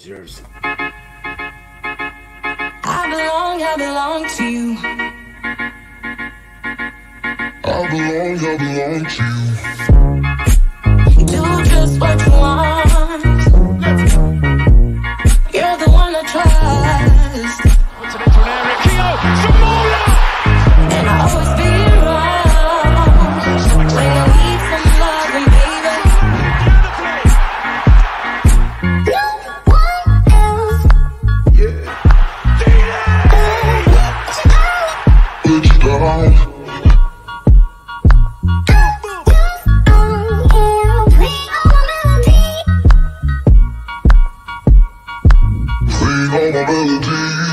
Cheers. I belong to you. I belong to you. Do just what you want. You're the one I trust. Puts it into an area. Keo, Zamora! And I'll always be around when you need some loving, baby. No one else. Put you down. Playing all my melodies.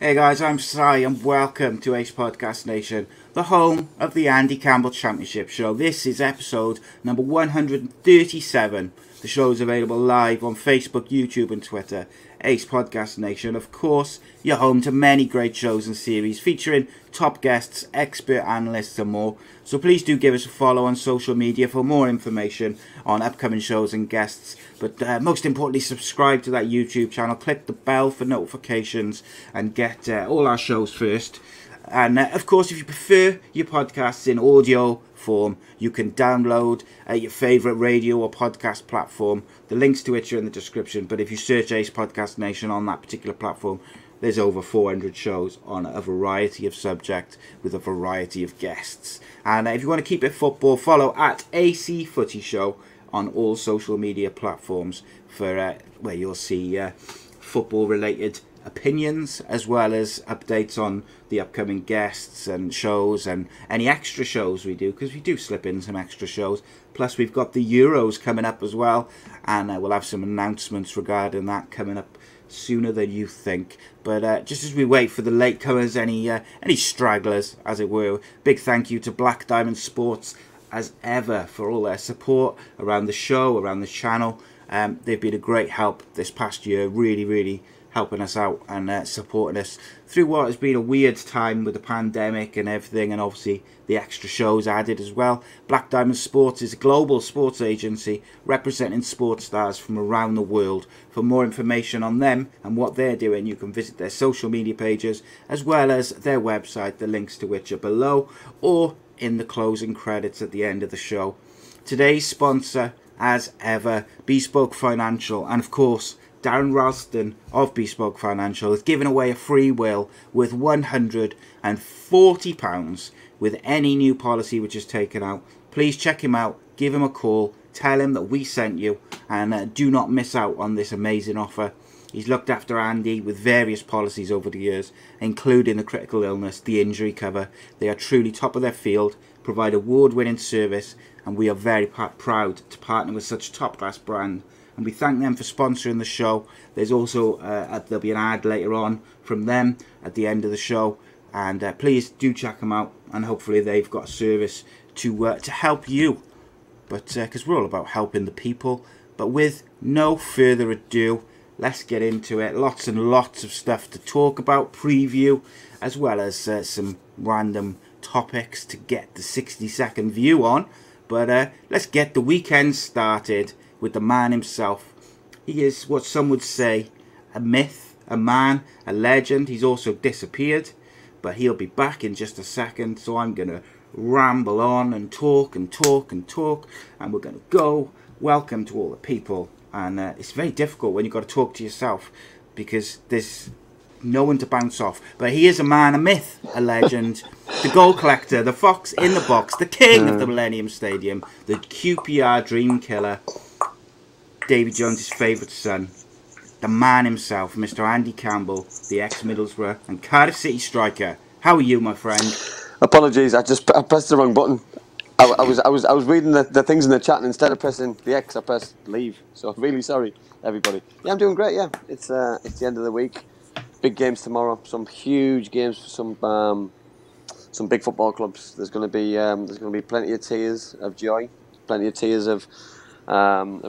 Hey guys, I'm Si and welcome to Ace Podcast Nation, the home of the Andy Campbell Championship Show. This is episode number 137. The show is available live on Facebook, YouTube and Twitter. Ace Podcast Nation, of course, you're home to many great shows and series featuring top guests, expert analysts and more. So please do give us a follow on social media for more information on upcoming shows and guests. But most importantly, subscribe to that YouTube channel, click the bell for notifications and get all our shows first. And of course, if you prefer your podcasts in audio form, you can download your favourite radio or podcast platform. The links to which are in the description. But if you search Ace Podcast Nation on that particular platform, there's over 400 shows on a variety of subjects with a variety of guests. And if you want to keep it football, follow at AC Footy Show on all social media platforms for where you'll see football related opinions as well as updates on the upcoming guests and shows and any extra shows we do, because we do slip in some extra shows. Plus we've got the Euros coming up as well, and we'll have some announcements regarding that coming up sooner than you think. But just as we wait for the latecomers, any stragglers as it were, big thank you to Black Diamond Sports as ever for all their support around the show, around the channel. They've been a great help this past year, really helping us out and supporting us through what has been a weird time with the pandemic and everything, and obviously the extra shows added as well. Black Diamond Sports is a global sports agency representing sports stars from around the world. For more information on them and what they're doing, you can visit their social media pages as well as their website, the links to which are below or in the closing credits at the end of the show. Today's sponsor, as ever, Bespoke Financial, and of course Darren Ralston of Bespoke Financial is giving away a free will with £140 with any new policy which is taken out. Please check him out, give him a call, tell him that we sent you, and do not miss out on this amazing offer. He's looked after Andy with various policies over the years, including the critical illness, the injury cover. They are truly top of their field, provide award-winning service, and we are very proud to partner with such a top-class brand. And we thank them for sponsoring the show. There's also there'll be an ad later on from them at the end of the show, and please do check them out. And hopefully they've got a service to help you. But because we're all about helping the people. But with no further ado, let's get into it. Lots and lots of stuff to talk about, preview, as well as some random topics to get the 60-second view on. But let's get the weekend started with the man himself. He is what some would say a myth, a man, a legend. He's also disappeared, but he'll be back in just a second. So I'm going to ramble on and talk and talk and talk, and we're going to go. Welcome to all the people. And it's very difficult when you've got to talk to yourself because there's no one to bounce off. But he is a man, a myth, a legend, the goal collector, the fox in the box, the king of the Millennium Stadium, the QPR dream killer, Davy Jones' favourite son, the man himself, Mr. Andy Campbell, the ex-Middlesbrough and Cardiff City striker. How are you, my friend? Apologies, I pressed the wrong button. I was reading the things in the chat, and instead of pressing the X, I pressed leave. So I'm really sorry, everybody. Yeah, I'm doing great. Yeah, it's the end of the week. Big games tomorrow. Some huge games for some big football clubs. There's going to be plenty of tears of joy, plenty of tears of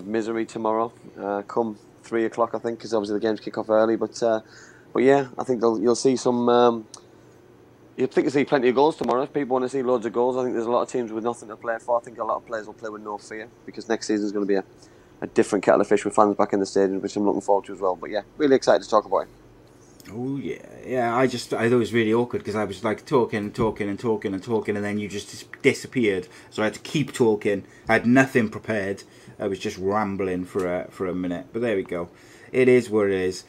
misery tomorrow. Come 3 o'clock, I think, because obviously the games kick off early. But yeah, I think you'll see some. You'd think you'll see plenty of goals tomorrow. If people want to see loads of goals, I think there's a lot of teams with nothing to play for. I think a lot of players will play with no fear, because next season is going to be a different kettle of fish with fans back in the stadium, which I'm looking forward to as well. But yeah, really excited to talk about it. Oh yeah. I thought it was really awkward because I was like talking, and then you just disappeared. So I had to keep talking. I had nothing prepared. I was just rambling for a minute. But there we go. It is what it is.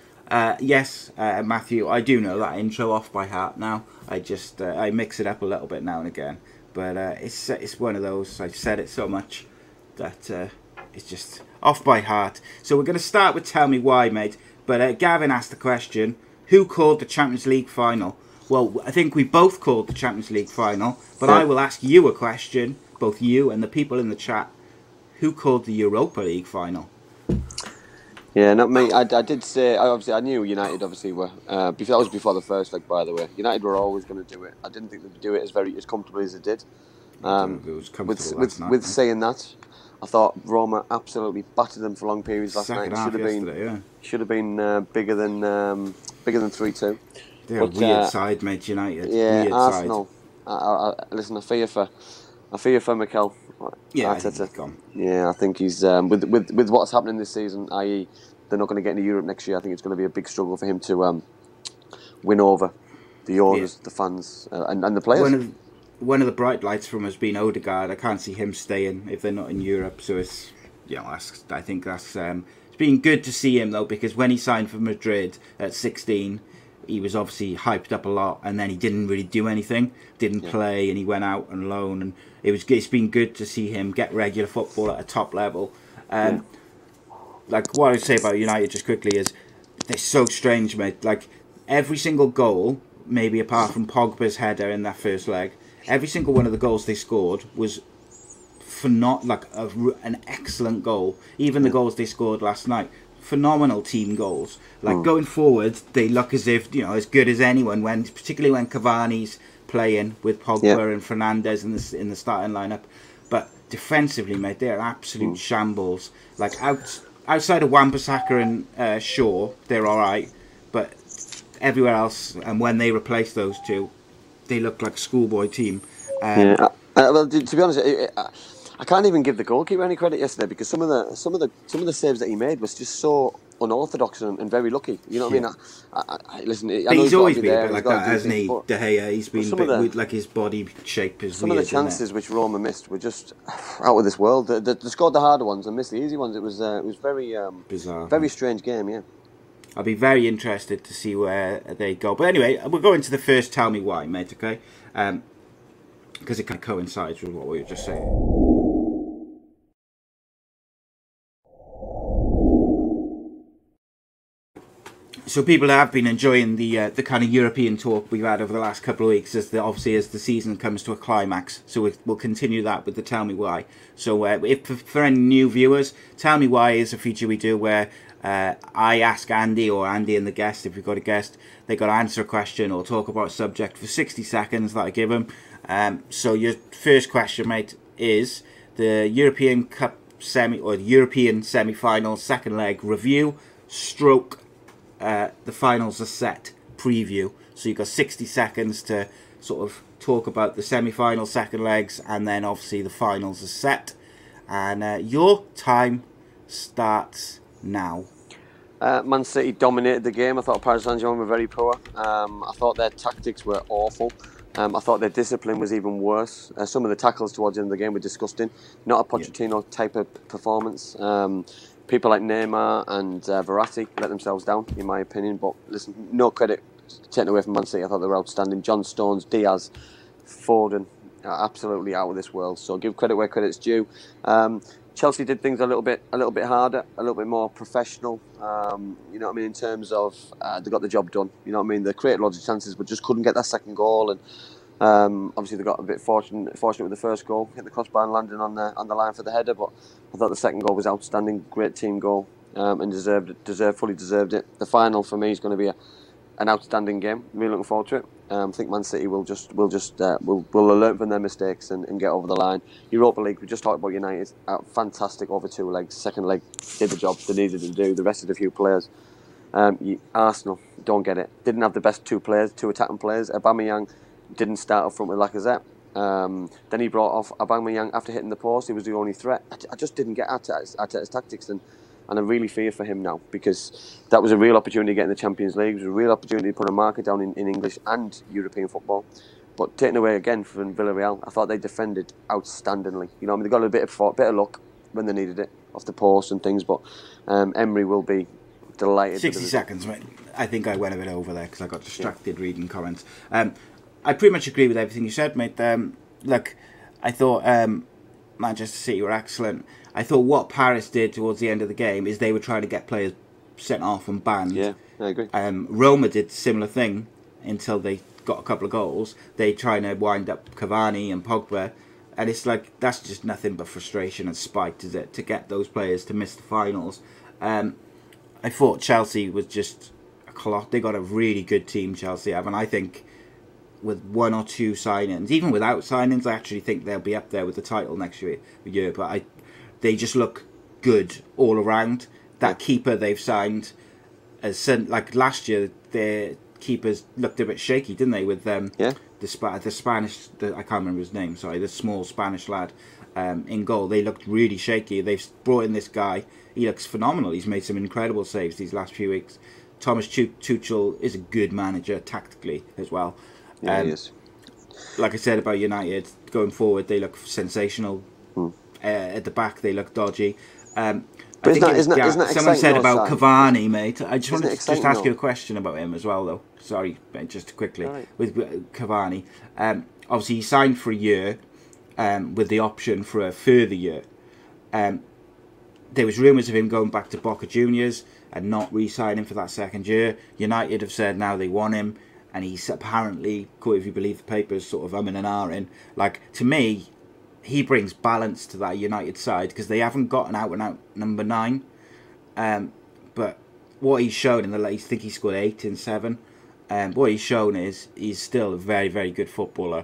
Yes, Matthew, I do know that intro off by heart now. I mix it up a little bit now and again. But it's one of those. I've said it so much that it's just off by heart. So we're going to start with Tell Me Why, mate. But Gavin asked the question, who called the Champions League final? Well, I think we both called the Champions League final, but I will ask you a question, both you and the people in the chat. Who called the Europa League final? Yeah, not me. I did say, I knew United obviously were, that was before the first leg, by the way. United were always going to do it. I didn't think they'd do it as comfortably as they did. It was comfortable with saying that, I thought Roma absolutely battered them for long periods last night. Should have been bigger than 3-2. They're a weird side, mate. United. Yeah, weird Arsenal. Listen, I fear for Mikel. Yeah, Arteta. Yeah, I think he's with what's happening this season. I.e., they're not going to get into Europe next year. I think it's going to be a big struggle for him to win over the owners, the fans, and the players. One of the bright lights from us being Odegaard. I can't see him staying if they're not in Europe. So it's I think that's it's been good to see him though, because when he signed for Madrid at 16, he was obviously hyped up a lot, and then he didn't really do anything, didn't play, and he went out on loan. And it's been good to see him get regular football at a top level. Like what I would say about United just quickly is they're so strange, mate. Like every single goal, maybe apart from Pogba's header in that first leg, every single one of the goals they scored was an excellent goal. Even the goals they scored last night, phenomenal team goals. Like going forward, they look as if as good as anyone. Particularly when Cavani's playing with Pogba and Fernandes in the starting lineup. But defensively, mate, they're absolute shambles. Like outside of Wan-Bissaka and Shaw, they're all right. But everywhere else, and when they replace those two, they look like a schoolboy team. Well, to be honest, I can't even give the goalkeeper any credit yesterday, because some of the saves that he made was just so unorthodox and very lucky. You know what I mean? Listen, I know he's always been a bit like that, hasn't hasn't he? De Gea, he's been a bit weird, like his body shape is some weird. Some of the chances which Roma missed were just out of this world. They scored the harder ones and missed the easy ones. It was very bizarre, very strange game. Yeah. I'll be very interested to see where they go. But anyway, we'll go into the first Tell Me Why, mate, okay? Because it kind of coincides with what we were just saying. So people have been enjoying the kind of European talk we've had over the last couple of weeks, as the season comes to a climax. So we'll continue that with the Tell Me Why. So if for any new viewers, Tell Me Why is a feature we do where I ask Andy, or Andy and the guest, if we've got a guest, they got to answer a question or talk about a subject for 60 seconds that I give them. So your first question, mate, is the European Cup European semi-final second leg review stroke the finals are set preview. So you've got 60 seconds to sort of talk about the semi-final second legs, and then obviously the finals are set. And your time starts now. Man City dominated the game. I thought Paris Saint-Germain were very poor. I thought their tactics were awful. I thought their discipline was even worse. Some of the tackles towards the end of the game were disgusting. Not a Pochettino type of performance. People like Neymar and Verratti let themselves down, in my opinion. But listen, no credit taken away from Man City. I thought they were outstanding. John Stones, Diaz, Foden, absolutely out of this world. So give credit where credit's due. Chelsea did things a little bit harder, a little bit more professional. You know what I mean, in terms of they got the job done. You know what I mean. They created lots of chances, but just couldn't get that second goal. And obviously they got a bit fortunate with the first goal, hit the crossbar and landing on the line for the header. But I thought the second goal was outstanding, great team goal, and fully deserved it. The final for me is going to be an outstanding game. Really looking forward to it. I think Man City will learn from their mistakes and get over the line. Europa League, we just talked about United, fantastic over 2 legs. Second leg did the job they needed to do. The rest of the few players. Arsenal don't get it. Didn't have the best two attacking players. Aubameyang didn't start up front with Lacazette. Then he brought off Aubameyang after hitting the post. He was the only threat. I just didn't get Arteta's tactics, and I really fear for him now, because that was a real opportunity to get in the Champions League. It was a real opportunity to put a marker down in English and European football. But taken away again from Villarreal, I thought they defended outstandingly. You know, I mean, they got a bit of luck when they needed it off the post and things. But Emery will be delighted. 60 seconds, mate. I think I went a bit over there because I got distracted reading comments. I pretty much agree with everything you said, mate. Look, I thought Manchester City were excellent. I thought what Paris did towards the end of the game is they were trying to get players sent off and banned. Yeah, I agree. Roma did a similar thing until they got a couple of goals. They trying to wind up Cavani and Pogba, and it's like that's just nothing but frustration and spite, is it, to get those players to miss the finals. I thought Chelsea was just they got a really good team, Chelsea have, and I think with 1 or 2 signings, even without signings, I actually think they'll be up there with the title next year. But they just look good all around. That keeper they've signed, like last year, their keepers looked a bit shaky, didn't they? With the Spanish, I can't remember his name. Sorry, the small Spanish lad in goal. They looked really shaky. They've brought in this guy. He looks phenomenal. He's made some incredible saves these last few weeks. Thomas Tuchel is a good manager tactically as well. Yeah, he is. Like I said about United, going forward, they look sensational. At the back, they look dodgy. Someone said about Cavani, mate. I just wanted to ask you a question about him as well, though. Sorry, mate, just quickly. Right. With Cavani. Obviously, he signed for a year with the option for a further year. There was rumours of him going back to Boca Juniors and not re-signing for that second year. United have said now they want him. And he's apparently, if you believe the papers, sort of umming and ahhing. Like, to me, he brings balance to that United side because they haven't got an out-and-out number 9. But what he's shown in I think he scored 8 in 7. What he's shown is he's still a very, very good footballer.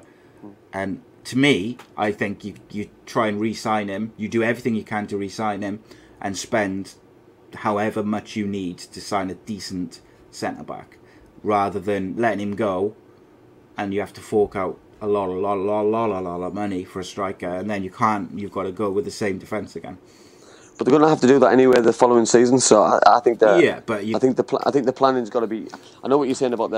And to me, I think you try and re-sign him. You do everything you can to re-sign him and spend however much you need to sign a decent centre-back, rather than letting him go and you have to fork out a lot of money for a striker, and then you've got to go with the same defence again. But they're going to have to do that anyway the following season. So I think that I think the planning's got to be. I know what you're saying about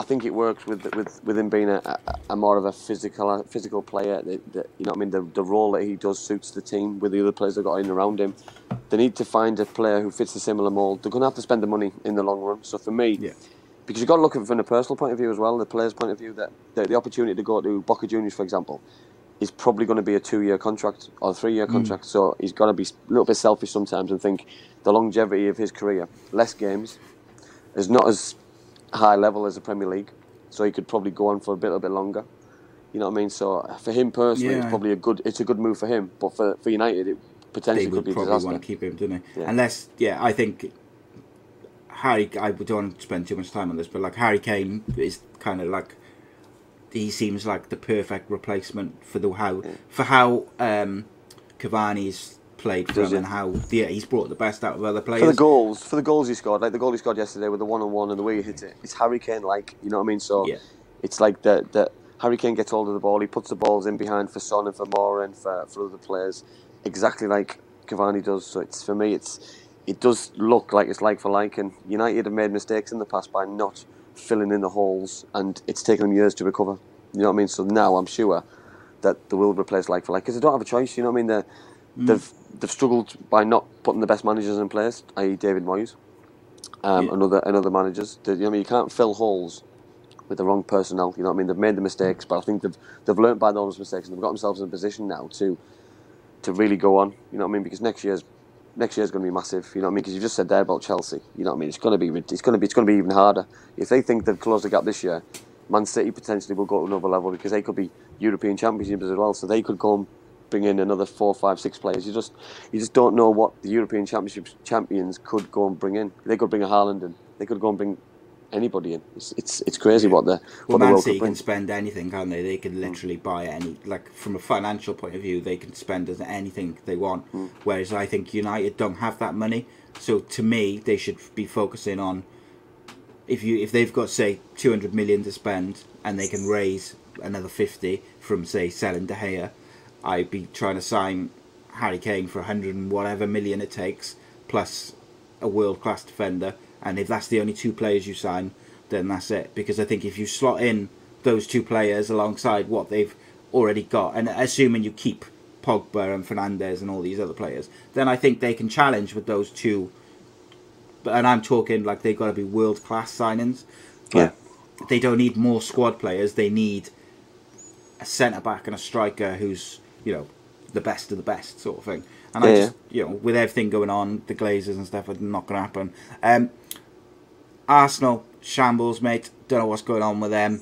I think it works with him being a more of a physical player. You know what I mean? The role that he does suits the team with the other players they've got in around him. They need to find a player who fits a similar mould. They're going to have to spend the money in the long run. So for me, because you've got to look at it from a personal point of view as well, the player's point of view, that the opportunity to go to Boca Juniors, for example, is probably going to be a 2-year contract or a 3-year contract. So he's got to be a little bit selfish sometimes and think the longevity of his career, less games, is not as high level as the Premier League. So he could probably go on for a little bit longer. You know what I mean? So for him personally, it's probably a good move for him. But for United, it potentially could be a disaster. They would probably want to keep him, didn't they? Yeah. Unless, I think I don't want to spend too much time on this, but like Harry Kane is kind of like, he seems like the perfect replacement for how Cavani's played for him and how he's brought the best out of other players. For the goals he scored, like the goal he scored yesterday with the 1-on-1 and the way he hit it, it's Harry Kane like, you know what I mean? So it's like that Harry Kane gets hold of the ball, he puts the balls in behind for Son and for Moura and for other players, exactly like Cavani does. So for me, it does look like it's like for like, and United have made mistakes in the past by not filling in the holes, and it's taken them years to recover. You know what I mean? So now I'm sure that they will replace like for like, because they don't have a choice. You know what I mean? They've struggled by not putting the best managers in place, i.e. David Moyes, and other managers. You know what I mean? You can't fill holes with the wrong personnel. You know what I mean? They've made the mistakes, but I think they've learnt by those mistakes and they've got themselves in a position now to really go on. You know what I mean? Because next year's going to be massive. You know what I mean? Because you just said there about Chelsea. You know what I mean? It's going to be even harder. If they think they've closed the gap this year, Man City potentially will go to another level because they could be European championships as well. So they could go and bring in another 4, 5, 6 players. You just don't know what the European Championships champions could go and bring in. They could bring a Haaland in. They could go and bring anybody in. It's crazy what the Man world City could bring. can spend anything, can't they? They can literally buy any, like from a financial point of view, they can spend anything they want. Whereas I think United don't have that money. So to me, they should be focusing on if they've got say 200 million to spend and they can raise another 50 from say selling De Gea, I'd be trying to sign Harry Kane for 100 and whatever million it takes, plus a world-class defender. And if that's the only 2 players you sign, then that's it. Because I think if you slot in those 2 players alongside what they've already got, and assuming you keep Pogba and Fernandes and all these other players, then I think they can challenge with those 2. And I'm talking like they've got to be world-class signings. But they don't need more squad players. They need a centre-back and a striker who's, the best of the best sort of thing. And I just, with everything going on, the Glazers and stuff, are not going to happen. Arsenal, shambles, mate. Don't know what's going on with them.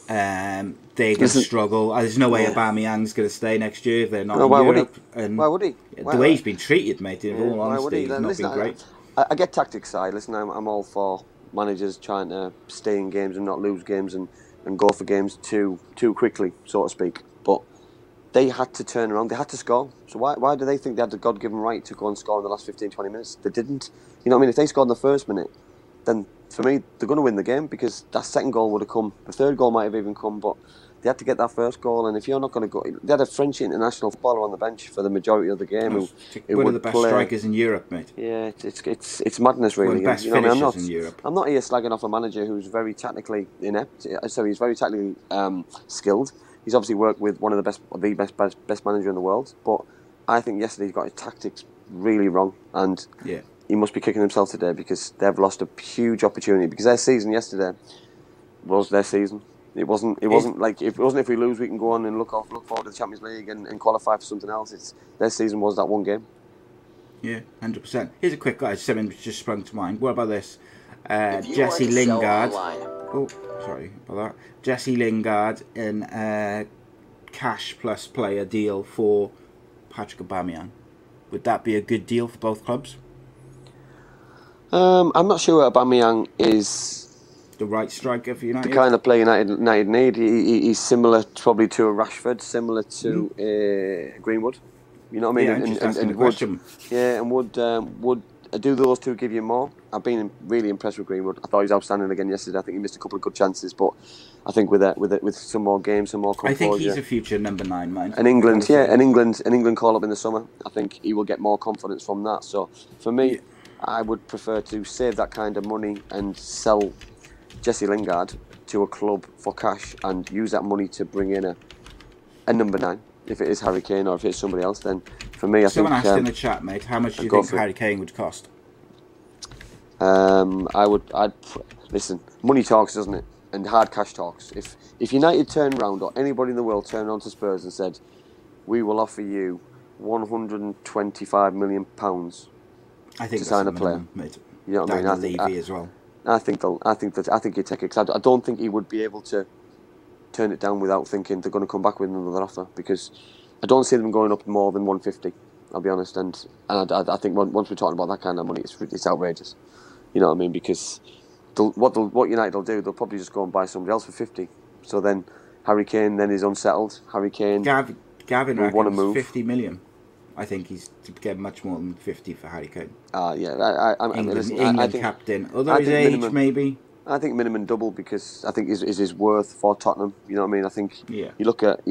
They're going to struggle. There's no way Aubameyang's going to stay next year if they're not in Europe. And why would he? The way he's been treated, mate, in all honesty, he's not been great. I get tactics side. Listen, I'm all for managers trying to stay in games and not lose games and go for games too quickly, so to speak. But they had to turn around. They had to score. So why do they think they had the God-given right to go and score in the last 15, 20 minutes? They didn't. You know what I mean? If they scored in the first minute, then for me, they're going to win the game because that second goal would have come. The third goal might have even come, but they had to get that first goal. And if you're not going to go... They had a French international footballer on the bench for the majority of the game. One of the best strikers in Europe, mate. Yeah, it's madness, really. One of the best finishers in Europe. I'm not here slagging off a manager who's very tactically inept. So he's very technically skilled. He's obviously worked with one of the best manager in the world. But I think yesterday he got his tactics really wrong. And he must be kicking himself today because they've lost a huge opportunity. Because their season yesterday was their season. It wasn't like if we lose we can go on and look forward to the Champions League and qualify for something else. Their season was that one game. Yeah, 100%. Here's a quick guy. Something just sprung to mind. What about this? Jesse Lingard. Oh, sorry about that. Jesse Lingard in a cash plus player deal for Patrick Aubameyang. Would that be a good deal for both clubs? I'm not sure Aubameyang is the right striker for United. The kind of player United need. He's similar probably to a Rashford, similar to Greenwood. You know what I mean? And would do those two give you more? I've been really impressed with Greenwood. I thought he was outstanding again yesterday. I think he missed a couple of good chances, but I think with some more games, some more composure. I think he's a future number 9, man. And England call up in the summer. I think he will get more confidence from that. So for me, I would prefer to save that kind of money and sell Jesse Lingard to a club for cash and use that money to bring in a number 9. If it is Harry Kane or if it's somebody else, then for me, Someone asked in the chat, mate, how much do you think Harry Kane would cost? I'd listen. Money talks, doesn't it? And hard cash talks. If United turned around or anybody in the world turned around to Spurs and said, "We will offer you £125 million to sign a player," mate. You know what I mean? I think Levy as well. I think he'd take it. Cause I don't think he would be able to turn it down without thinking they're going to come back with another offer, because I don't see them going up more than 150. I'll be honest, and I think once we're talking about that kind of money, it's outrageous. You know what I mean? Because what United will do, they'll probably just go and buy somebody else for 50. So then Harry Kane then is unsettled. Harry Kane, Gavin will want to reckons move. 50 million. I think he's to get much more than 50 for Harry Kane. England captain. Although his age, minimum, maybe. I think minimum double, because I think is his worth for Tottenham. You know what I mean? I think you look at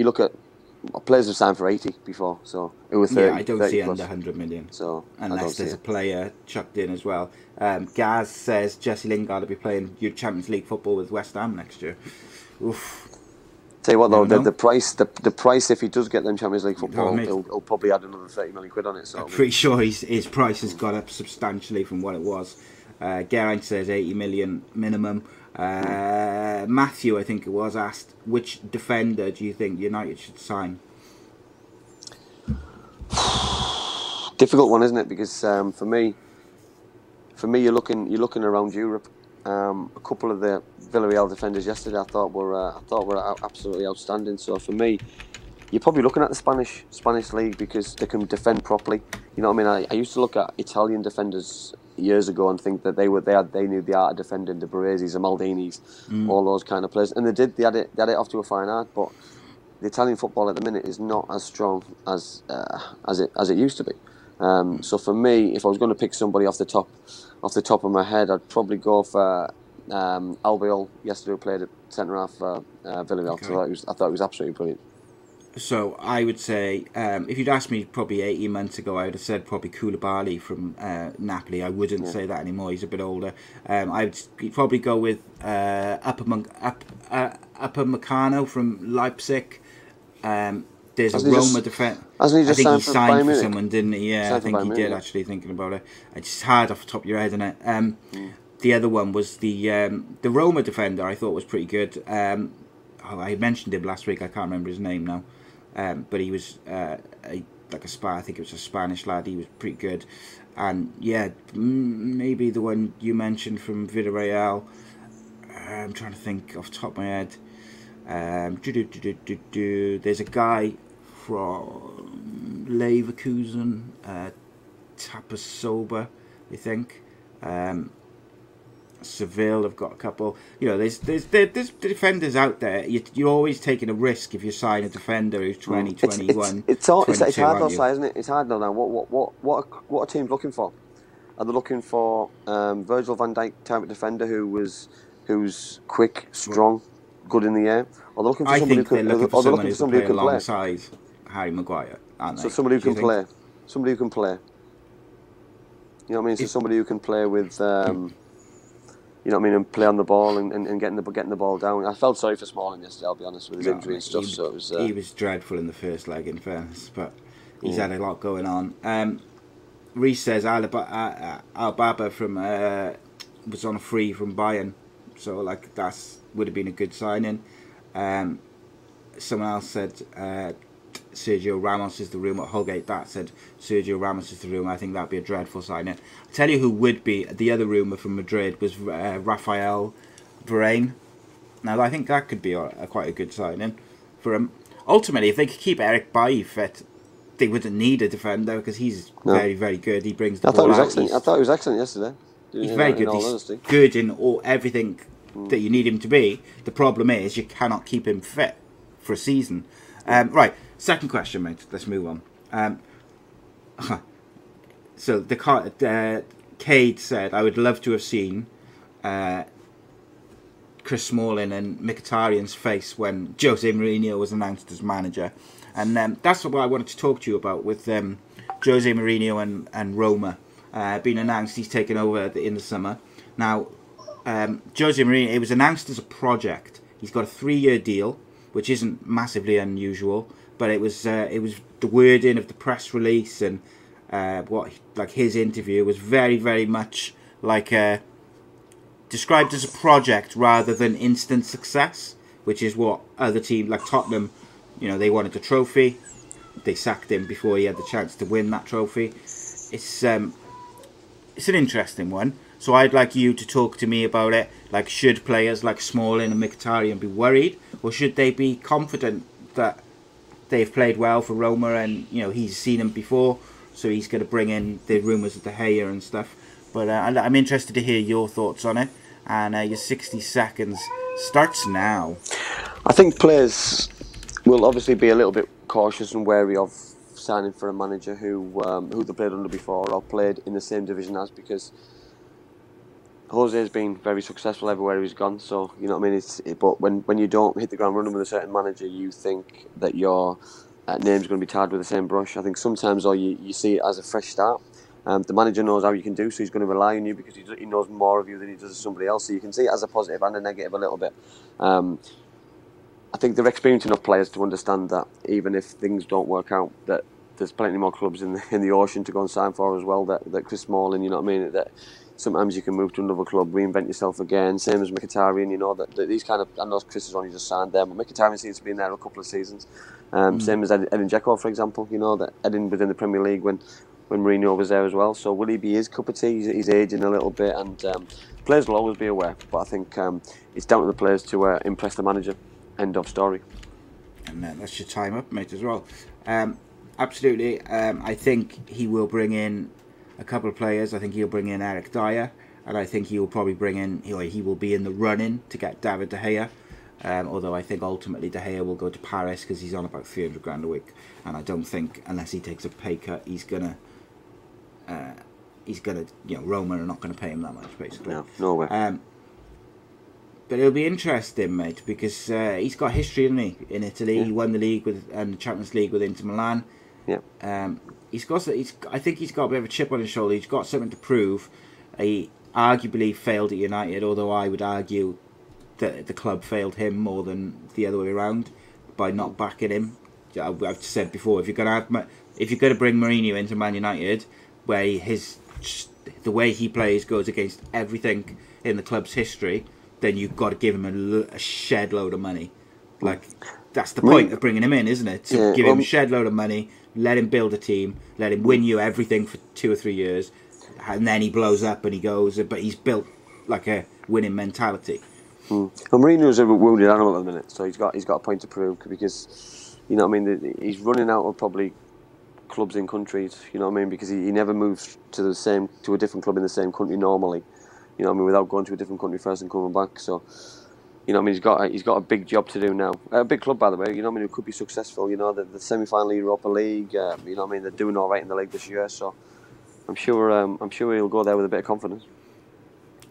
players have signed for 80 before, so it was 30. Yeah, I don't see plus. under 100 million. So unless there's a player chucked in as well. Gaz says Jesse Lingard will be playing your Champions League football with West Ham next year. Oof. Tell you what though, the price if he does get them Champions League football, he'll probably add another 30 million quid on it. So I'm pretty sure his price has gone up substantially from what it was. Geraint says 80 million minimum. Matthew, I think it was, asked which defender do you think United should sign? Difficult one, isn't it? Because for me, you're looking around Europe. A couple of the Villarreal defenders yesterday I thought were absolutely outstanding. So for me, you're probably looking at the Spanish league because they can defend properly. You know what I mean? I used to look at Italian defenders years ago and think that they knew the art of defending, the Baresi's, the Maldinis, all those kind of players, and they had it off to a fine art. But the Italian football at the minute is not as strong as it used to be. So for me, if I was going to pick somebody off the top of my head, I'd probably go for Albiol yesterday, who played at centre half for Villarreal. Okay. So I thought it was absolutely brilliant. So I would say, if you'd asked me probably 18 months ago, I would have said probably Koulibaly from Napoli. I wouldn't say that anymore. He's a bit older. I'd probably go with Upamecano from Leipzig. There's a Roma defence. Hasn't he just I think he signed for signed Bayern for Munich? someone, didn't he? Yeah, I Signed for think Bayern he Munich, did, yeah. actually, thinking about it. It's just hard off the top of your head, isn't it? The other one was the Roma defender. I thought was pretty good. I mentioned him last week. I can't remember his name now. But he was I think it was a Spanish lad. He was pretty good. And yeah, maybe the one you mentioned from Villarreal. I'm trying to think off the top of my head. There's a guy from Leverkusen, Tapasoba, I think. Seville have got a couple. You know, there's defenders out there. You're always taking a risk if you sign a defender who's 20, 21. It's 22, hard aren't though, you? Si, isn't it? It's hard though now. What are teams looking for? Are they looking for Virgil van Dijk type of defender who's quick, strong, good in the air? Or they're looking for I somebody think who they're can, looking for or they're someone looking who for somebody who can can play play? alongside Harry Maguire, aren't they? So somebody who Do you can think? play. Somebody who can play. You know what I mean? So somebody who can play with, you know what I mean, and play on the ball and getting the ball down. I felt sorry for Smalling yesterday, I'll be honest, with his injury and stuff. So it was. He was dreadful in the first leg, in fairness, but he's had a lot going on. Reece says Albaba from was on a free from Bayern, so like would have been a good signing. Someone else said Sergio Ramos is the rumour. Holgate that said Sergio Ramos is the rumour. I think that'd be a dreadful signing. I'll tell you who would be the other rumour from Madrid was Rafael Varane. Now I think that could be quite a good signing for him. Ultimately, if they could keep Eric Bailly fit, they wouldn't need a defender because he's very, very good. He brings the ball out. I thought he was excellent yesterday. He's very good. He's good in everything that you need him to be. The problem is you cannot keep him fit for a season. Right, second question, mate. Let's move on. So Cade said, I would love to have seen Chris Smalling and Mkhitaryan's face when Jose Mourinho was announced as manager. And that's what I wanted to talk to you about with Jose Mourinho and Roma. Been announced, he's taken over in the summer. Now, Jose Mourinho, it was announced as a project. He's got a 3-year deal, which isn't massively unusual, but it was the wording of the press release and his interview was very, very much like described as a project rather than instant success, which is what other teams like Tottenham, you know, they wanted a trophy. They sacked him before he had the chance to win that trophy. It's an interesting one. So I'd like you to talk to me about it. Like, should players like Smalling and Mkhitaryan be worried, or should they be confident that they've played well for Roma and, you know, he's seen them before, so he's going to bring in the rumours of De Gea and stuff. But I'm interested to hear your thoughts on it, and your 60 seconds starts now. I think players will obviously be a little bit cautious and wary of signing for a manager who they played under before or played in the same division as, because Jose has been very successful everywhere he's gone. So you know what I mean. But when you don't hit the ground running with a certain manager, you think that your name's going to be tarred with the same brush. I think sometimes, or you see it as a fresh start. The manager knows how you can do, so he's going to rely on you because he knows more of you than he does of somebody else. So you can see it as a positive and a negative a little bit. I think they're experienced enough players to understand that even if things don't work out, that there's plenty more clubs in the ocean to go and sign for as well. That Chris Smalling, you know what I mean, that sometimes you can move to another club, reinvent yourself again. Same as Mkhitaryan, you know, that these kind of, I know Chris has only just signed there, but Mkhitaryan seems to be in there a couple of seasons. Same as Edin Dzeko, for example, you know, that Edin was in the Premier League when Mourinho was there as well. So will he be his cup of tea? He's aging a little bit, and players will always be aware, but I think it's down to the players to impress the manager. End of story. And that's your time up, mate, as well. Absolutely. I think he will bring in a couple of players. I think he'll bring in Eric Dyer, and I think he will probably bring in, he will be in the run-in to get David De Gea. Although I think ultimately De Gea will go to Paris because he's on about 300 grand a week, and I don't think, unless he takes a pay cut, he's gonna, Roma are not gonna pay him that much, basically. No way. But it'll be interesting, mate, because he's got history, hasn't he, in Italy? Yeah. He won the league and the Champions League with Inter Milan. Yeah. I think he's got a bit of a chip on his shoulder. He's got something to prove. He arguably failed at United, although I would argue that the club failed him more than the other way around by not backing him. I've said before, if you're going to bring Mourinho into Man United, where the way he plays goes against everything in the club's history, then you've got to give him a shed load of money. Like, that's the point of bringing him in, isn't it? To give him a shed load of money, let him build a team, let him win you everything for 2 or 3 years, and then he blows up and he goes. But he's built like a winning mentality. Well, Mourinho's a wounded animal at the minute, so he's got a point to prove, because, you know what I mean, he's running out of probably clubs in countries, you know what I mean, because he never moves to a different club in the same country normally. You know what I mean, without going to a different country first and coming back. So, you know what I mean, he's got a big job to do now. A big club, by the way. You know what I mean, it could be successful. You know, the semi-final Europa League. You know what I mean, they're doing all right in the league this year. So, I'm sure he'll go there with a bit of confidence.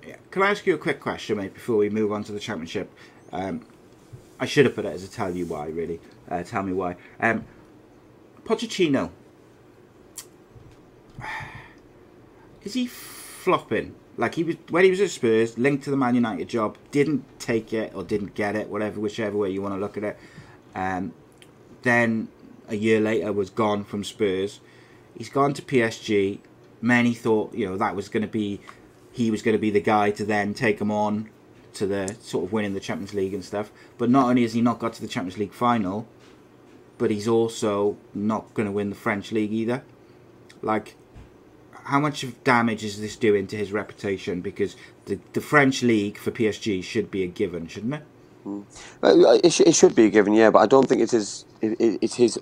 Yeah. Can I ask you a quick question, mate, before we move on to the Championship? I should have put it as a tell you why, really. Tell me why. Pochettino, is he flopping? Like, when he was at Spurs, linked to the Man United job, didn't take it or didn't get it, whichever way you want to look at it. Then a year later was gone from Spurs. He's gone to PSG. Many thought, that was going to be, he was going to be the guy to then take him on to the sort of winning the Champions League and stuff. But not only has he not got to the Champions League final, but he's also not going to win the French league either. Like, how much of damage is this doing to his reputation? Because the French league for PSG should be a given, shouldn't it? It should be a given, yeah. But I don't think it's his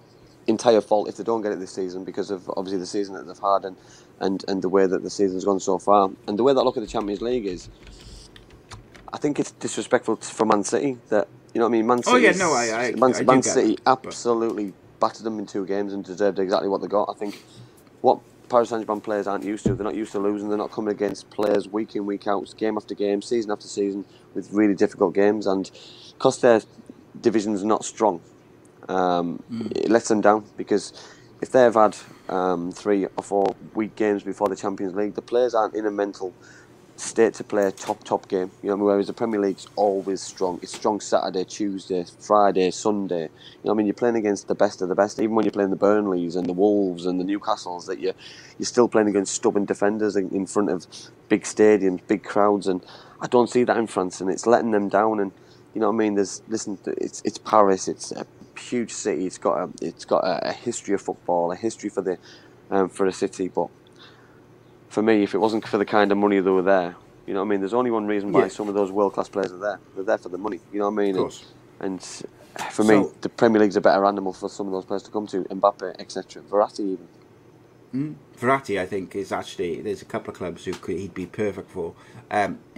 entire fault if they don't get it this season, because of obviously the season that they've had and the way that the season's gone so far, and the way that I look at the Champions League is, I think it's disrespectful for Man City that, you know what I mean. Man City. Oh yeah, no, I Man City absolutely battered them in 2 games and deserved exactly what they got. I think what Paris Saint-Germain players aren't used to. They're not used to losing. They're not coming against players week in, week out, game after game, season after season, with really difficult games. And because their division's not strong, it lets them down, because if they've had 3 or 4 weak games before the Champions League, the players aren't in a mental state to play a top game. You know, whereas the Premier League's always strong. It's strong Saturday, Tuesday, Friday, Sunday. You know what I mean? You're playing against the best of the best. Even when you're playing the Burnleys and the Wolves and the Newcastles, that you're still playing against stubborn defenders in front of big stadiums, big crowds. And I don't see that in France, and it's letting them down. And you know what I mean? It's Paris. It's a huge city. It's got a history of football, a history for the city, but for me, if it wasn't for the kind of money that were there, you know what I mean? There's only one reason why some of those world-class players are there. They're there for the money, you know what I mean? Of course. And for me, the Premier League's a better animal for some of those players to come to. Mbappe, etc. Verratti even. Verratti, I think, is actually, there's a couple of clubs he'd be perfect for,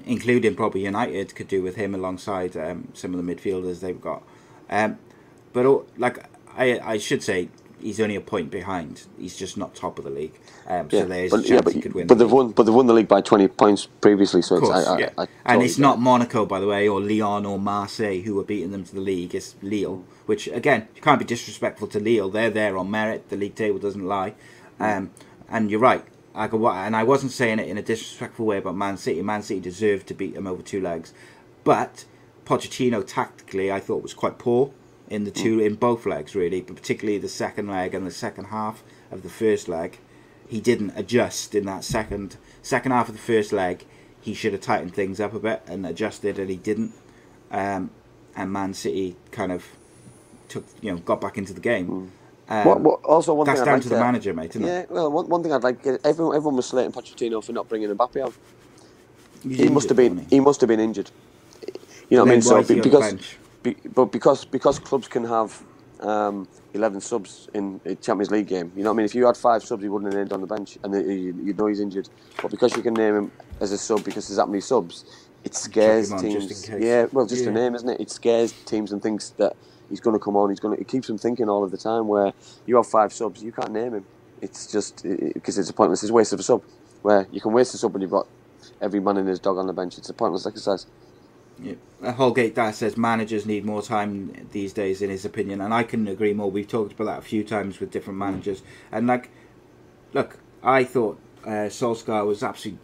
including probably United could do with him alongside some of the midfielders they've got. But I should say, he's only a point behind. He's just not top of the league. So there's a chance he could win. But they've won the league by 20 points previously. So of course, and it's not Monaco, by the way, or Lyon or Marseille who are beating them to the league. It's Lille, which again, you can't be disrespectful to Lille. They're there on merit. The league table doesn't lie. And you're right. And I wasn't saying it in a disrespectful way about Man City. Man City deserved to beat them over 2 legs, but Pochettino tactically, I thought, was quite poor in both legs, really, but particularly the second leg and the second half of the first leg. he didn't adjust in that second half of the first leg. He should have tightened things up a bit and adjusted, and he didn't. And Man City kind of got back into the game. Also, one That's thing down I'd to like the manager, mate, isn't yeah, it? well, one thing I'd like everyone was slating Pochettino for not bringing Mbappe out. He's He must have injured, wasn't been. He must have been injured. You know what I mean? Then why is he on the bench? Because clubs can have 11 subs in a Champions League game. You know what I mean? If you had 5 subs, he wouldn't have named on the bench, and you'd know he's injured. But because you can name him as a sub because there's that many subs, it scares Chuck him on teams. just in case. Yeah, well, just a name, isn't it? It scares teams and thinks that he's going to come on. It keeps them thinking all of the time. Where you have 5 subs, you can't name him. It's just because it's a pointless. It's a waste of a sub. Where you can waste a sub when you've got every man and his dog on the bench. It's a pointless exercise. Yeah. Holgate Dad says managers need more time these days, in his opinion, and I couldn't agree more. We've talked about that a few times with different managers, and look, I thought Solskjaer was absolutely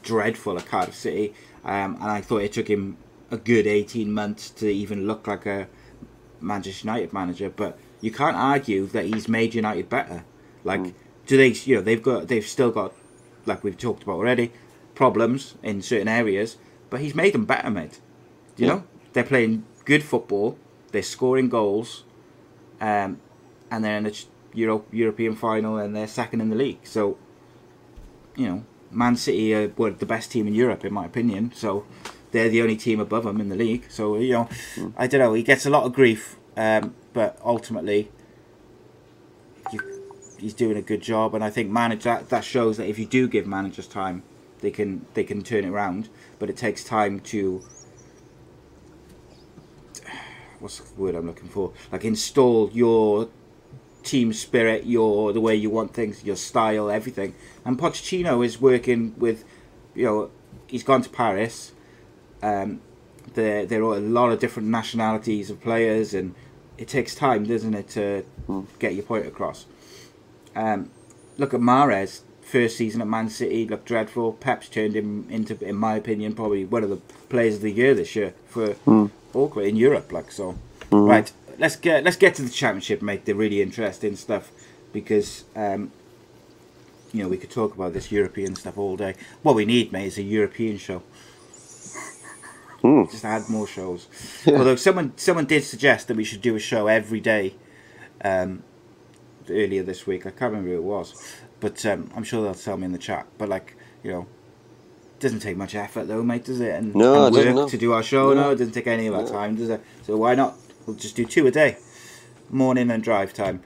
dreadful at Cardiff City, and I thought it took him a good 18 months to even look like a Manchester United manager. But you can't argue that he's made United better. Do they? They've still got, like we've talked about already, problems in certain areas. But he's made them better, mate. You know? They're playing good football. They're scoring goals. And they're in the European final and they're second in the league. So, Man City were the best team in Europe, in my opinion. So, they're the only team above them in the league. So, I don't know. He gets a lot of grief. But ultimately, he's doing a good job. And I think that shows that if you do give managers time, they can turn it around, but it takes time to what's the word I'm looking for? Install your team spirit, the way you want things, your style, everything. And Pochettino is working with, he's gone to Paris. There are a lot of different nationalities of players, and it takes time, doesn't it, to get your point across. Look at Mahrez. First season at Man City looked dreadful. Pep's turned him into, in my opinion, probably one of the players of the year this year for Auckland in Europe. Right, let's get to the Championship, mate. The really interesting stuff, because we could talk about this European stuff all day. What we need, mate, is a European show. Just add more shows. Although someone did suggest that we should do a show every day. Earlier this week, I can't remember who it was. But I'm sure they'll tell me in the chat. But it doesn't take much effort though, mate, does it? And work to do our show. No, it doesn't take any of our time, does it? So why not? We'll just do 2 a day, morning and drive time.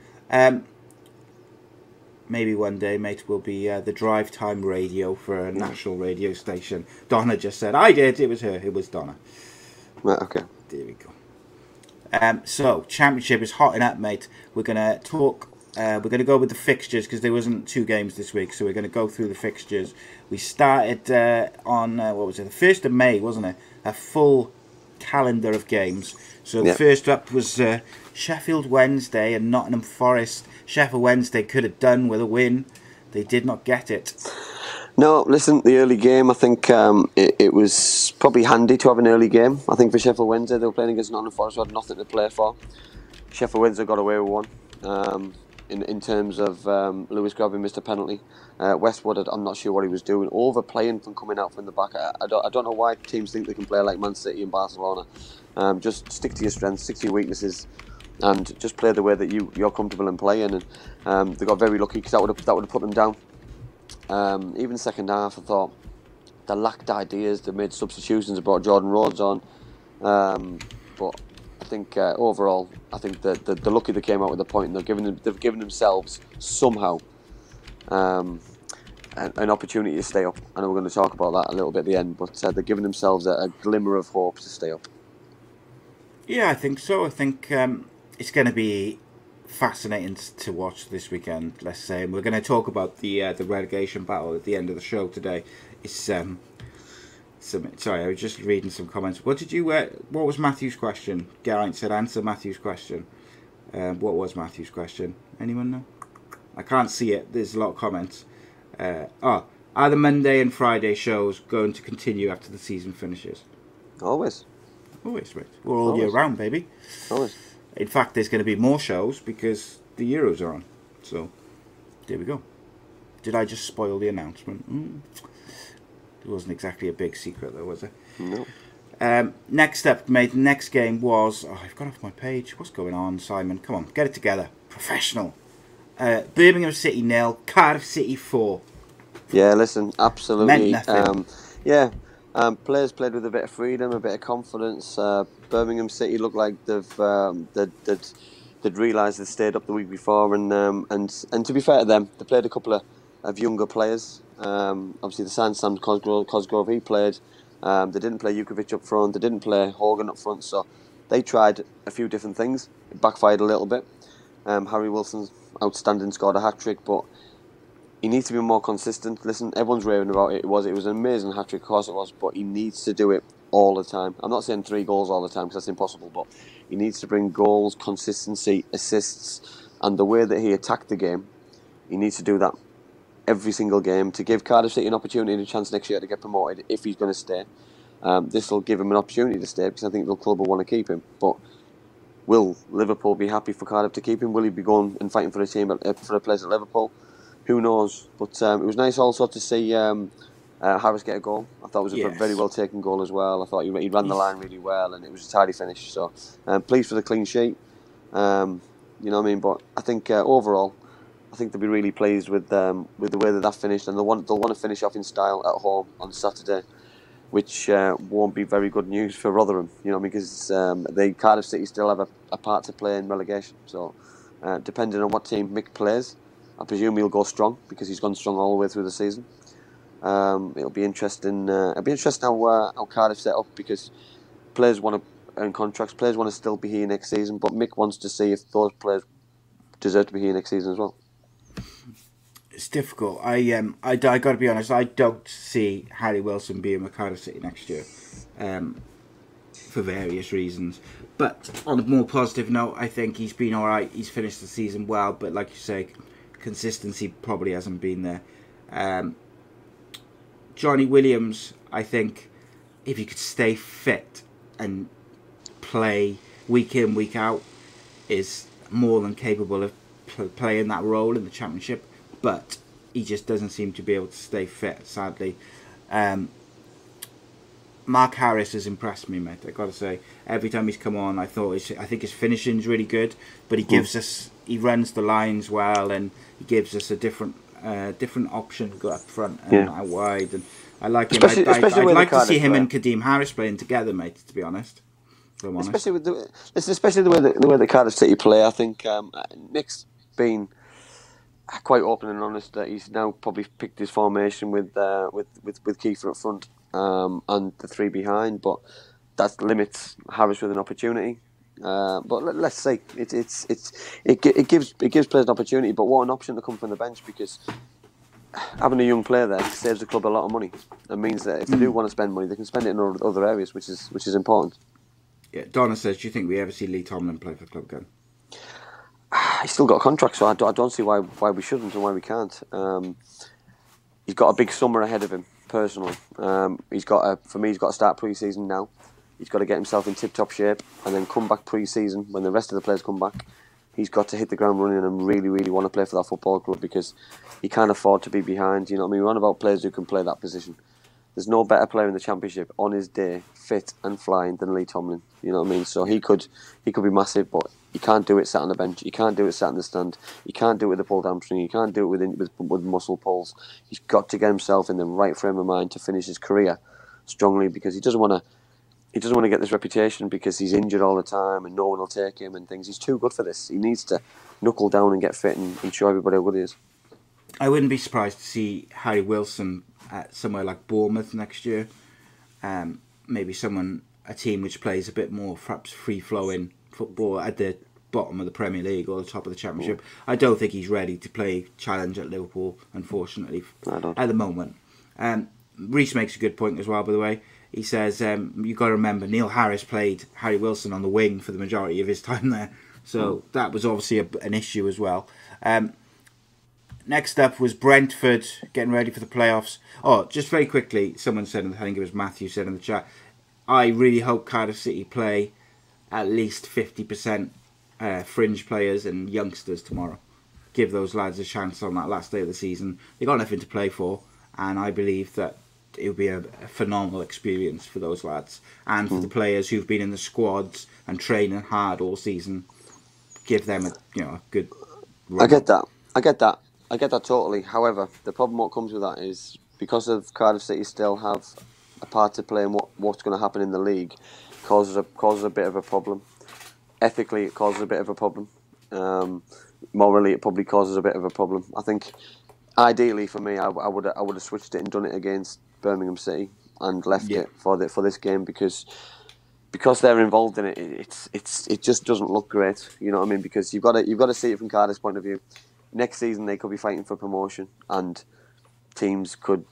Maybe one day, mate, will be the drive time radio for a national radio station. Donna just said, I did. It was her. It was Donna. Right, okay. There we go. So Championship is hotting up, mate. We're gonna talk. We're going to go with the fixtures because there wasn't 2 games this week, so we're going to go through the fixtures. We started on, the 1st of May, wasn't it? A full calendar of games. So the first up was Sheffield Wednesday and Nottingham Forest. Sheffield Wednesday could have done with a win. They did not get it. No, listen, the early game, I think it was probably handy to have an early game. I think for Sheffield Wednesday, they were playing against Nottingham Forest, who had nothing to play for. Sheffield Wednesday got away with one. In terms of Lewis Grabban missed a penalty. Westwood, I'm not sure what he was doing. Overplaying from coming out from the back. I don't know why teams think they can play like Man City and Barcelona. Just stick to your strengths, stick to your weaknesses, and just play the way that you're comfortable in playing. And they got very lucky because that would have put them down. Even second half, I thought they lacked ideas. They made substitutions. They brought Jordan Rhodes on, but I think overall, I think that they're lucky they came out with a point, and they've given themselves somehow an opportunity to stay up. I know we're going to talk about that a little bit at the end, but they're giving themselves a glimmer of hope to stay up. Yeah, I think so. I think it's going to be fascinating to watch this weekend. Let's say, and we're going to talk about the relegation battle at the end of the show today. It's sorry, I was just reading some comments. What was Matthew's question? Geraint said, answer Matthew's question. What was Matthew's question? Anyone know? I can't see it. There's a lot of comments. Are the Monday and Friday shows going to continue after the season finishes? Always, right. We're all year round, baby. Always. In fact, there's going to be more shows because the Euros are on. So, there we go. Did I just spoil the announcement? It wasn't exactly a big secret, though, was it? No. Next up, mate, the next game was... Oh, I've gone off my page. What's going on, Simon? Come on, get it together. Professional. Birmingham City 0, Cardiff City 4. Yeah, listen, absolutely. Meant nothing. Players played with a bit of freedom, a bit of confidence. Birmingham City looked like they'd realised they'd stayed up the week before, and to be fair to them, they played a couple of younger players. Obviously, the Sam Cosgrove, he played. They didn't play Jukovic up front. They didn't play Hogan up front. So they tried a few different things. It backfired a little bit. Harry Wilson's outstanding, scored a hat-trick, but he needs to be more consistent. Listen, everyone's raving about it. It was an amazing hat-trick, of course it was, but he needs to do it all the time. I'm not saying 3 goals all the time, because that's impossible, but he needs to bring goals, consistency, assists, and the way that he attacked the game, he needs to do that every single game to give Cardiff City an opportunity and a chance next year to get promoted if he's going to stay. This will give him an opportunity to stay, because I think the club will want to keep him. But will Liverpool be happy for Cardiff to keep him? Will he be going and fighting for a team for a place at Liverpool? Who knows? But it was nice also to see Harris get a goal. I thought it was a very well taken goal as well. I thought he ran the line really well, and it was a tidy finish. So pleased for the clean sheet. You know what I mean? But I think overall, I think they'll be really pleased with the way that finished, and they'll want to finish off in style at home on Saturday, which won't be very good news for Rotherham. You know, because Cardiff City still have a part to play in relegation. So depending on what team Mick plays, I presume he'll go strong, because he's gone strong all the way through the season. It'll be interesting. How Cardiff set up, because players want to earn contracts. Players want to still be here next season, but Mick wants to see if those players deserve to be here next season as well. It's difficult. I got to be honest. I don't see Harry Wilson being with Cardiff City next year, for various reasons. But on a more positive note, I think he's been all right. He's finished the season well, but like you say, consistency probably hasn't been there. Johnny Williams, I think, if he could stay fit and play week in, week out, is more than capable of playing that role in the Championship. But he just doesn't seem to be able to stay fit, sadly. Mark Harris has impressed me, mate. I got to say, every time he's come on, I think his finishing's really good. But he runs the lines well, and he gives us a different option to go up front and out wide. And I like him. I'd like to see him and Kadeem Harris playing together, mate. To be honest, especially with the way the Cardiff City play. I think Nick's been quite open and honest that he's now probably picked his formation with Kiefer up front and the 3 behind, but that limits Harris with an opportunity. But let's see, it gives players an opportunity, but what an option to come from the bench, because having a young player there saves the club a lot of money. It means that if they do want to spend money, they can spend it in other areas, which is important. Yeah, Donna says, do you think we ever see Lee Tomlin play for the club again? He's still got a contract, so I don't see why we shouldn't and why we can't. He's got a big summer ahead of him, personally. He's got to start pre-season now. He's got to get himself in tip-top shape and then come back pre-season when the rest of the players come back. He's got to hit the ground running and really, really want to play for that football club, because he can't afford to be behind. You know what I mean? We're on about players who can play that position. There's no better player in the Championship on his day, fit and flying, than Lee Tomlin. You know what I mean? So he could be massive, but he can't do it sat on the bench. He can't do it sat in the stand. He can't do it with a pulled hamstring. He can't do it with muscle pulls. He's got to get himself in the right frame of mind to finish his career strongly, because he doesn't want to get this reputation because he's injured all the time and no one will take him and things. He's too good for this. He needs to knuckle down and get fit and show everybody how good he is. I wouldn't be surprised to see Harry Wilson at somewhere like Bournemouth next year. Maybe a team which plays a bit more perhaps free-flowing football at the bottom of the Premier League or the top of the Championship. I don't think he's ready to play challenge at Liverpool, unfortunately, at the moment. Reece makes a good point as well, by the way. He says, you've got to remember, Neil Harris played Harry Wilson on the wing for the majority of his time there. So that was obviously an issue as well. Next up was Brentford getting ready for the playoffs. Oh, just very quickly, someone said, I think it was Matthew said in the chat, I really hope Cardiff City play at least 50% fringe players and youngsters tomorrow. give those lads a chance on that last day of the season. They got nothing to play for, and I believe that it would be a phenomenal experience for those lads and for the players who've been in the squads and training hard all season. Give them a good run. I get that totally. However, the problem what comes with that is because of Cardiff City still have a part to play in what's going to happen in the league, causes a bit of a problem. Ethically, it causes a bit of a problem. Morally, it probably causes a bit of a problem. I think, ideally for me, I would have switched it and done it against Birmingham City and left it for this game because they're involved in it. It just doesn't look great. You know what I mean? Because you've got to see it from Cardiff's point of view. Next season they could be fighting for promotion, and teams could.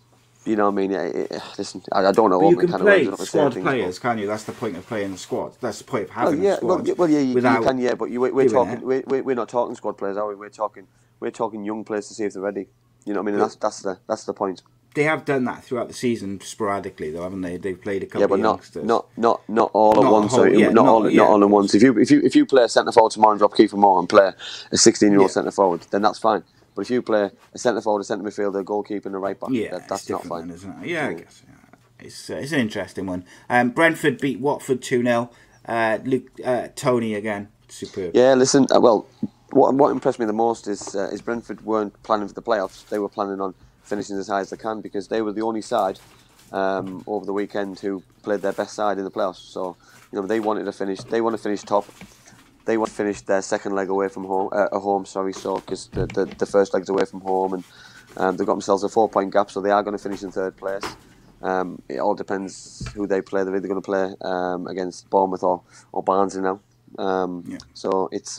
You know what I mean? Listen, I don't know. But what you can kind play of squad players, can't you? That's the point of playing the squad. That's the point of having a squad. You can, yeah. But we're talking. We're not talking squad players, are we? We're talking young players to see if they're ready. You know what I mean? And that's the point. They have done that throughout the season sporadically, though, haven't they? They've played a couple but of youngsters. not all at once. Not all at once. If you play a centre forward tomorrow and drop Kiefer Moore and play a 16-year-old centre forward, then that's fine. But if you play a centre forward, a centre midfielder, a goalkeeper, and a right back, that's not fine, then, isn't it? Yeah, I guess. Yeah. It's an interesting one. Brentford beat Watford 2-0. Tony again, superb. Yeah, listen. What impressed me the most is Brentford weren't planning for the playoffs. They were planning on finishing as high as they can because they were the only side over the weekend who played their best side in the playoffs. So they wanted to finish. They want to finish top. They want to finish their second leg away from home. So because the first leg's away from home, and they've got themselves a 4-point gap, so they are going to finish in third place. It all depends who they play. They're either going to play against Bournemouth or Barnsley now. So it's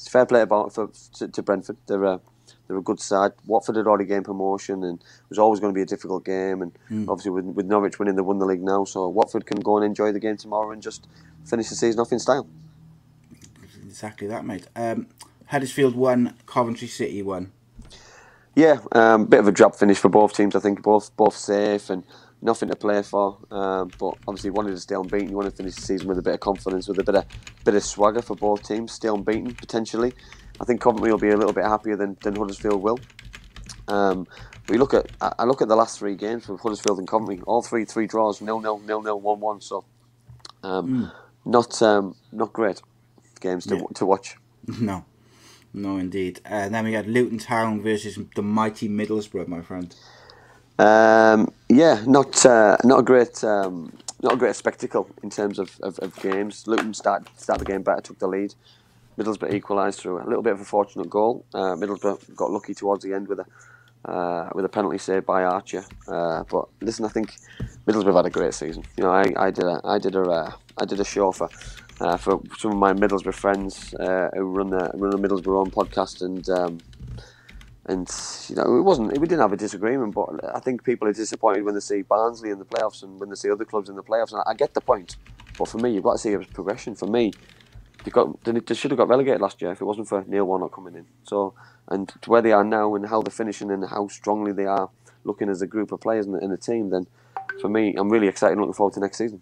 fair play to Brentford. They're a good side. Watford had already gained promotion, and it was always going to be a difficult game. And obviously, with Norwich winning, they won the league now. So Watford can go and enjoy the game tomorrow and just finish the season off in style. Exactly that, mate. Huddersfield won, Coventry City won. Yeah, bit of a drab finish for both teams. I think both safe and nothing to play for. But obviously, wanted to stay unbeaten. You want to finish the season with a bit of confidence, with a bit of swagger for both teams. Stay unbeaten potentially. I think Coventry will be a little bit happier than Huddersfield will. But I look at the last 3 games with Huddersfield and Coventry. All three draws, 0-0, 0-0, 1-1. So not great games to watch. No, indeed. Then we had Luton Town versus the mighty Middlesbrough, my friend. Not a great spectacle in terms of games. Luton started the game better, took the lead. Middlesbrough equalised through a little bit of a fortunate goal. Middlesbrough got lucky towards the end with a penalty saved by Archer. But listen, I think Middlesbrough had a great season. I did a show for some of my Middlesbrough friends who run the Middlesbrough own podcast, and we didn't have a disagreement, but I think people are disappointed when they see Barnsley in the playoffs and when they see other clubs in the playoffs. And I get the point, but for me, you've got to see a progression. For me, they should have got relegated last year if it wasn't for Neil Warnock coming in. So, and to where they are now and how they're finishing and how strongly they are looking as a group of players in the team, then for me, I'm really excited and looking forward to next season.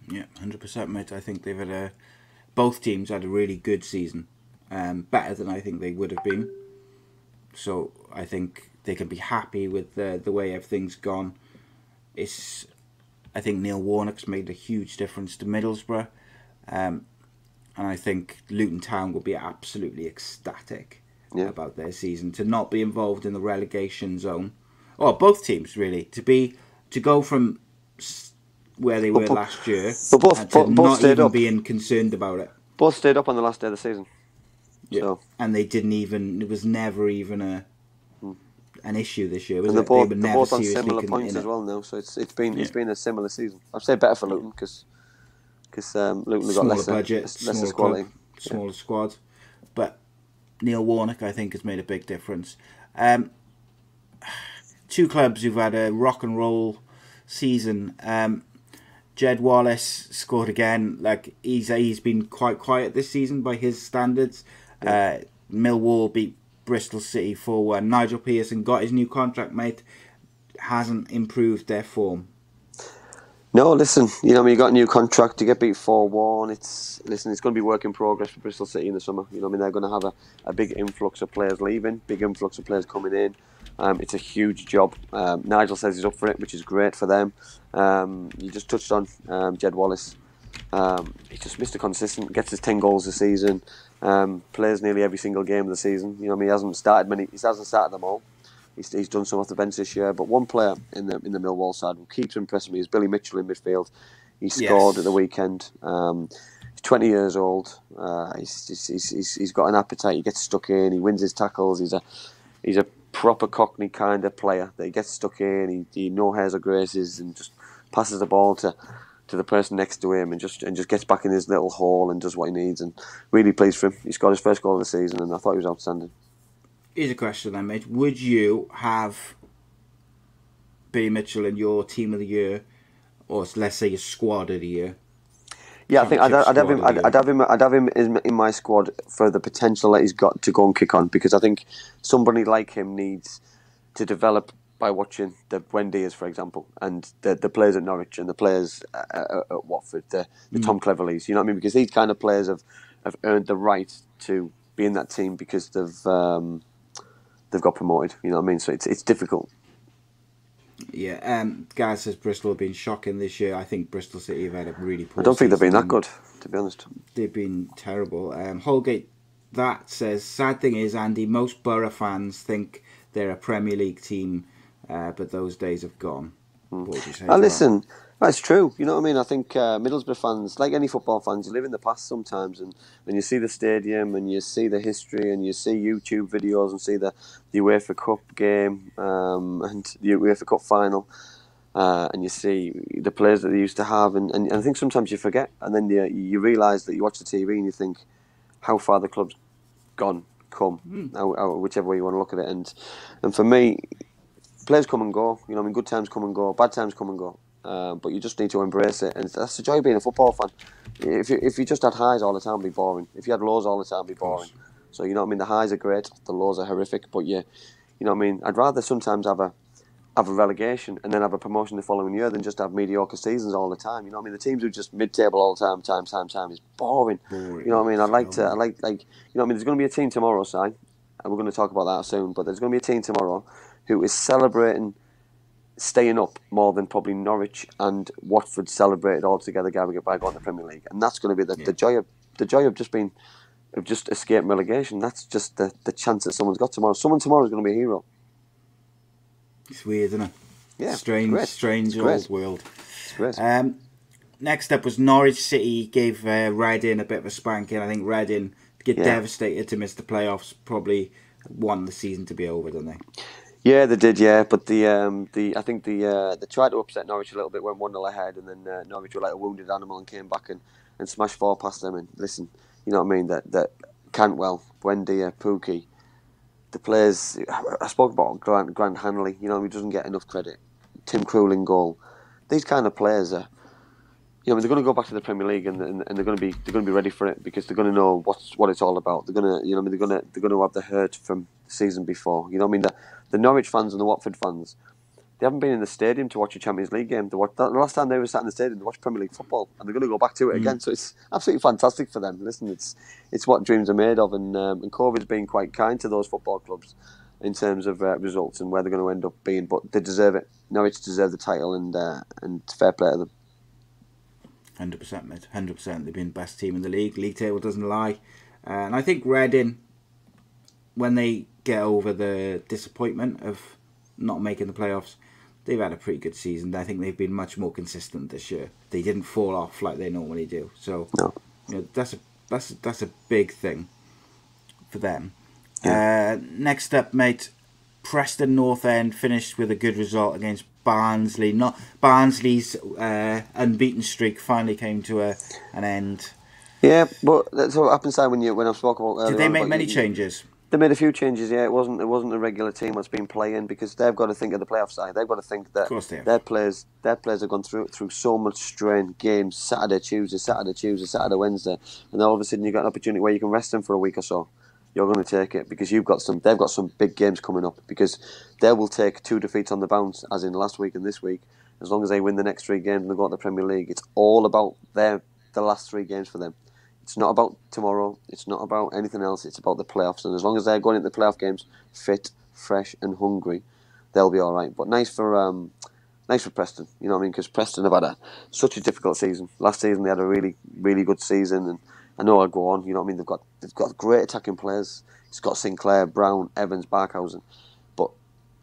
Yeah, 100%, mate. I think they've had both teams had a really good season, better than I think they would have been. So I think they can be happy with the way everything's gone. I think Neil Warnock's made a huge difference to Middlesbrough. And I think Luton Town will be absolutely ecstatic about their season to not be involved in the relegation zone. Or both teams really to go from where they were last year to not even being concerned about it. Both stayed up on the last day of the season. Yeah, so. And they didn't even. It was never even an issue this year. Was and it? They're never both on similar points as well now. So it's been a similar season. I'd say better for Luton because Luton have got lesser quality, smaller squad. But Neil Warnock, I think, has made a big difference. 2 clubs who've had a rock and roll season. Jed Wallace scored again. Like he's been quite quiet this season by his standards. Millwall beat Bristol City 4-1. Nigel Pearson got his new contract, mate. Hasn't improved their form. No, listen, you got a new contract, you get beat 4-1. It's going to be work in progress for Bristol City in the summer. They're going to have a big influx of players leaving, big influx of players coming in. It's a huge job. Nigel says he's up for it, which is great for them. You just touched on Jed Wallace. He's just Mr. Consistent, gets his 10 goals a season, plays nearly every single game of the season. He hasn't started them all. He's done some off the bench this year, but one player in the Millwall side who keeps impressing me is Billy Mitchell in midfield. He scored at the weekend. He's 20 years old. He's got an appetite. He gets stuck in. He wins his tackles. He's a proper Cockney kind of player that he gets stuck in. He no hairs or graces and just passes the ball to the person next to him and just gets back in his little hole and does what he needs. And really pleased for him. He scored his first goal of the season, and I thought he was outstanding. Here's a question then, mate. Would you have Billy Mitchell in your team of the year, or let's say your squad of the year? Yeah, I think I'd have him in my squad for the potential that he's got to go and kick on, because I think somebody like him needs to develop by watching the Buendias, for example, and the players at Norwich and the players at Watford, the Tom Cleverleys. You know what I mean? Because these kind of players have earned the right to be in that team because they've got promoted. You know what I mean? So it's difficult. Yeah, Gaz says Bristol have been shocking this year. I think Bristol City have had a really poor I don't think they've been season. that good, to be honest. They've been terrible. Holgate, that says, sad thing is, Andy, most Borough fans think they're a Premier League team, but those days have gone. What would you say? Listen, that's true. You know what I mean? I think Middlesbrough fans, like any football fans, you live in the past sometimes, and you see the stadium and you see the history and you see YouTube videos and see the UEFA Cup game and the UEFA Cup final, and you see the players that they used to have, and I think sometimes you forget, and then you realise that you watch the TV and you think how far the club's come, whichever way you want to look at it, and for me, players come and go. You know what I mean? Good times come and go, bad times come and go. But you just need to embrace it, and that's the joy of being a football fan. If you just had highs all the time, it'd be boring. If you had lows all the time, it'd be boring. So you know what I mean. The highs are great, the lows are horrific. But you know what I mean. I'd rather sometimes have a relegation and then have a promotion the following year than just have mediocre seasons all the time. You know what I mean. The teams who just mid-table all the time is boring. You know what I mean. I like you know what I mean. There's going to be a team tomorrow, Si, and we're going to talk about that soon. But there's going to be a team tomorrow who is celebrating staying up more than probably Norwich and Watford celebrated all together by going to the Premier League, and that's going to be the joy of just escaping relegation. That's just the chance that someone's got tomorrow. Someone tomorrow is going to be a hero. It's weird, isn't it? Yeah, strange old world. It's great. Next up was Norwich City gave Reading a bit of a spanking. I think Reading get devastated to miss the playoffs. Probably want the season to be over, don't they? Yeah, they did. Yeah, but I think they tried to upset Norwich a little bit, went 1-0 ahead, and then Norwich were like a wounded animal and came back and smashed 4 past them. And listen, you know what I mean? That Cantwell, Buendia, Pookie, the players. I spoke about Grant Hanley. You know, he doesn't get enough credit. Tim Krul in goal. These kind of players are. You know, they're going to go back to the Premier League and they're going to be ready for it because they're going to know what it's all about. They're going to, you know, they're going to have the hurt from the season before. You know what I mean? The Norwich fans and the Watford fans, they haven't been in the stadium to watch a Champions League game. The last time they were sat in the stadium to watch Premier League football, and they're going to go back to it again. So it's absolutely fantastic for them. Listen, it's what dreams are made of, and COVID's been quite kind to those football clubs in terms of results and where they're going to end up being. But they deserve it. Norwich deserve the title, and fair play to them. 100%, mate. 100%. They've been the best team in the league. League table doesn't lie. And I think Reading, when they get over the disappointment of not making the playoffs, they've had a pretty good season. I think they've been much more consistent this year. They didn't fall off like they normally do. So, you know, that's a big thing for them. Yeah. Next up, mate, Preston North End finished with a good result against Barnsley. Barnsley's unbeaten streak finally came to an end. Yeah, but that's what happens when I spoke about earlier. Did they make many changes? They made a few changes. Yeah, it wasn't a regular team that's been playing because they've got to think of the playoff side. They've got to think that their players have gone through so much strain. Games Saturday, Tuesday, Wednesday, and then all of a sudden you've got an opportunity where you can rest them for a week or so. You're going to take it because they've got some big games coming up because they will take 2 defeats on the bounce, as in last week and this week, as long as they win the next 3 games and they go to the Premier League, it's all about the last 3 games for them. It's not about tomorrow. It's not about anything else. It's about the playoffs. And as long as they're going into the playoff games fit, fresh, and hungry, they'll be all right. But nice for Preston. You know what I mean? Because Preston have had such a difficult season. Last season they had a really, really good season, and I know I'll go on. You know what I mean? They've got great attacking players. It's got Sinclair, Brown, Evans, Barkhausen, but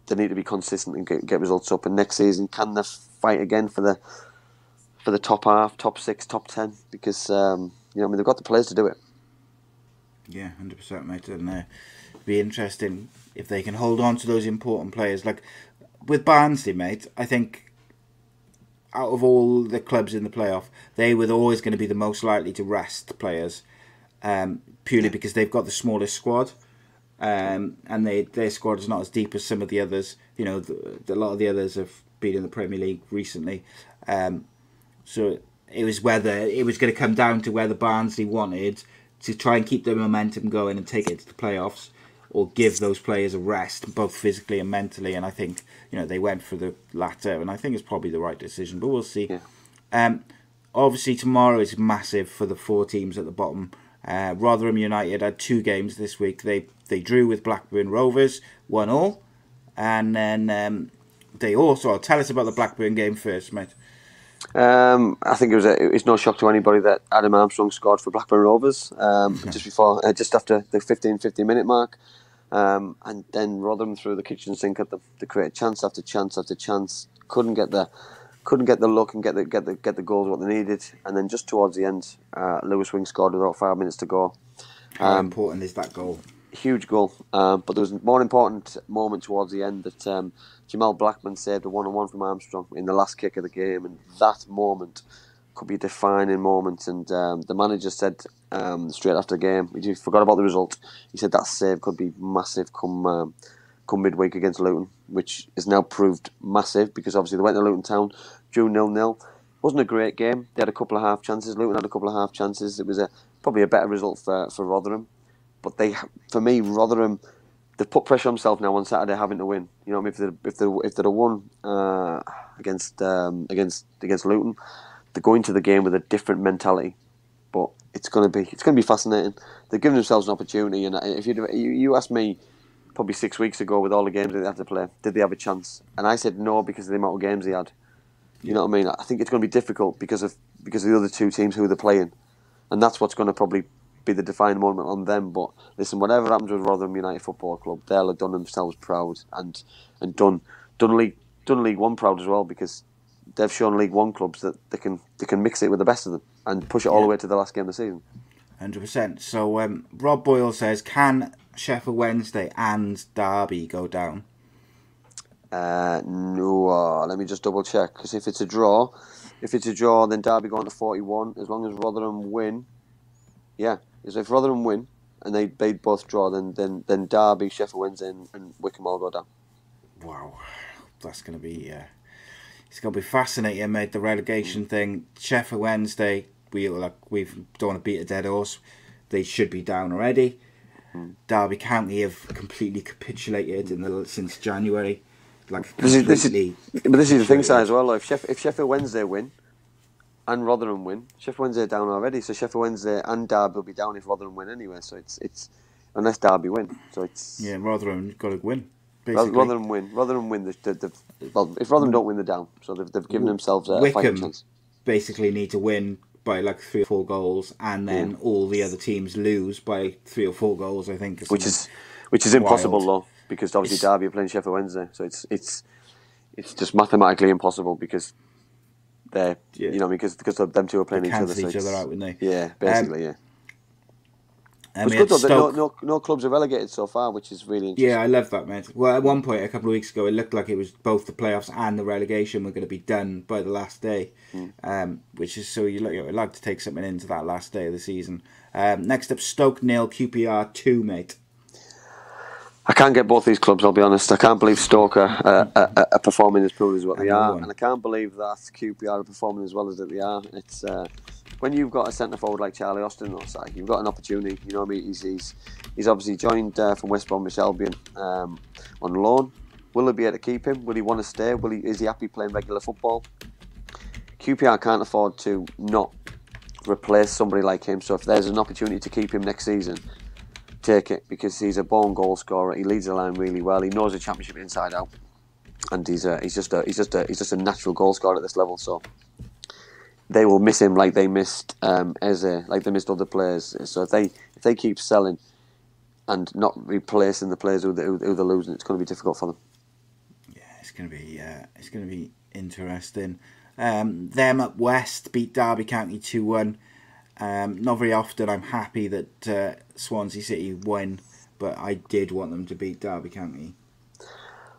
they need to be consistent and get results up. And next season, can they fight again for the top half, top 6, top 10? Because you know, I mean, they've got the players to do it. Yeah, 100%, mate. And it'd be interesting if they can hold on to those important players. Like with Barnsley, mate, I think out of all the clubs in the playoff, they were always going to be the most likely to rest players, purely because they've got the smallest squad, and their squad is not as deep as some of the others. You know, a lot of the others have been in the Premier League recently, so it was whether it was going to come down to whether Barnsley wanted to try and keep their momentum going and take it to the playoffs, or give those players a rest, both physically and mentally. And I think, you know, they went for the latter, and I think it's probably the right decision, but we'll see. Yeah. Obviously, tomorrow is massive for the 4 teams at the bottom. Rotherham United had 2 games this week. They drew with Blackburn Rovers, 1-1, and then they also... Tell us about the Blackburn game first, mate. I think it's no shock to anybody that Adam Armstrong scored for Blackburn Rovers just after the 15-minute mark, and then Rotherham threw the kitchen sink at them. They created chance after chance after chance. Couldn't get the look and get the goals what they needed, and then just towards the end, Lewis Wing scored with about 5 minutes to go. How important is that goal? Huge goal, but there was a more important moment towards the end that Jamal Blackman saved a 1-on-1 from Armstrong in the last kick of the game, and that moment could be a defining moment. And the manager said straight after the game, he forgot about the result. He said that save could be massive come midweek against Luton, which is now proved massive because obviously they went to Luton Town, drew 0-0. Wasn't a great game. They had a couple of half chances. Luton had a couple of half chances. It was probably a better result for Rotherham. But for me, Rotherham, they've put pressure on themselves now on Saturday, having to win. You know what I mean? If they'd have won against Luton, they're going to the game with a different mentality. But it's going to be fascinating. They're giving themselves an opportunity. And if you asked me probably 6 weeks ago with all the games that they had to play, did they have a chance? And I said no because of the amount of games they had. You know what I mean? I think it's going to be difficult because of the other 2 teams who they're playing, and that's what's going to probably be the defining moment on them. But listen, whatever happens with Rotherham United Football Club, they'll have done themselves proud and done League One proud as well, because they've shown League One clubs that they can mix it with the best of them and push it all the way to the last game of the season. 100%. So Rob Boyle says, can Sheffield Wednesday and Derby go down? No, let me just double check, because if it's a draw, then Derby go on to 41. As long as Rotherham win, if Rotherham win and they both draw, then Derby, Sheffield Wednesday, and Wickham all go down. Wow, that's going to be it's going to be fascinating, mate. The relegation thing, Sheffield Wednesday, we don't want to beat a dead horse. They should be down already. Derby County have completely capitulated since January. This is the thing, Si, as well. If Sheffield Wednesday win and Rotherham win, Sheffield Wednesday are down already. So Sheffield Wednesday and Derby will be down if Rotherham win anyway. So it's unless Derby win. So it's Rotherham got to win. Basically. Rotherham win. If Rotherham don't win, they're down. So they've given themselves a fighting chance. Basically need to win by 3 or 4 goals, and then all the other teams lose by 3 or 4 goals. I think, which is impossible though, because obviously Derby are playing Sheffield Wednesday, so it's just mathematically impossible because they're because them 2 are playing cancel each other. Each other out, wouldn't they? Yeah, basically, yeah. It's good though that no clubs are relegated so far, which is really interesting. Yeah, I love that, mate. Well, at one point, a couple of weeks ago, it looked like it was both the playoffs and the relegation were going to be done by the last day, which is so you like to take something into that last day of the season. Next up, Stoke 0, QPR 2, mate. I can't get both these clubs, I'll be honest. I can't believe Stoke are performing as poorly as what they are, and I can't believe that QPR are performing as well as that they are. It's when you've got a centre forward like Charlie Austin, you've got an opportunity. You know what I mean? He's obviously joined from West Bromwich Albion on loan. Will they be able to keep him? Will he want to stay? Is he happy playing regular football? QPR can't afford to not replace somebody like him. So if there's an opportunity to keep him next season, take it, because he's a born goal scorer. He leads the line really well. He knows the Championship inside out, and he's just a natural goal scorer at this level. So they will miss him like they missed Eze, like they missed other players. So if they keep selling and not replacing the players who they're losing, it's going to be difficult for them. Yeah, it's going to be interesting. Them up west beat Derby County 2-1. Not very often I'm happy that Swansea City won, but I did want them to beat Derby County.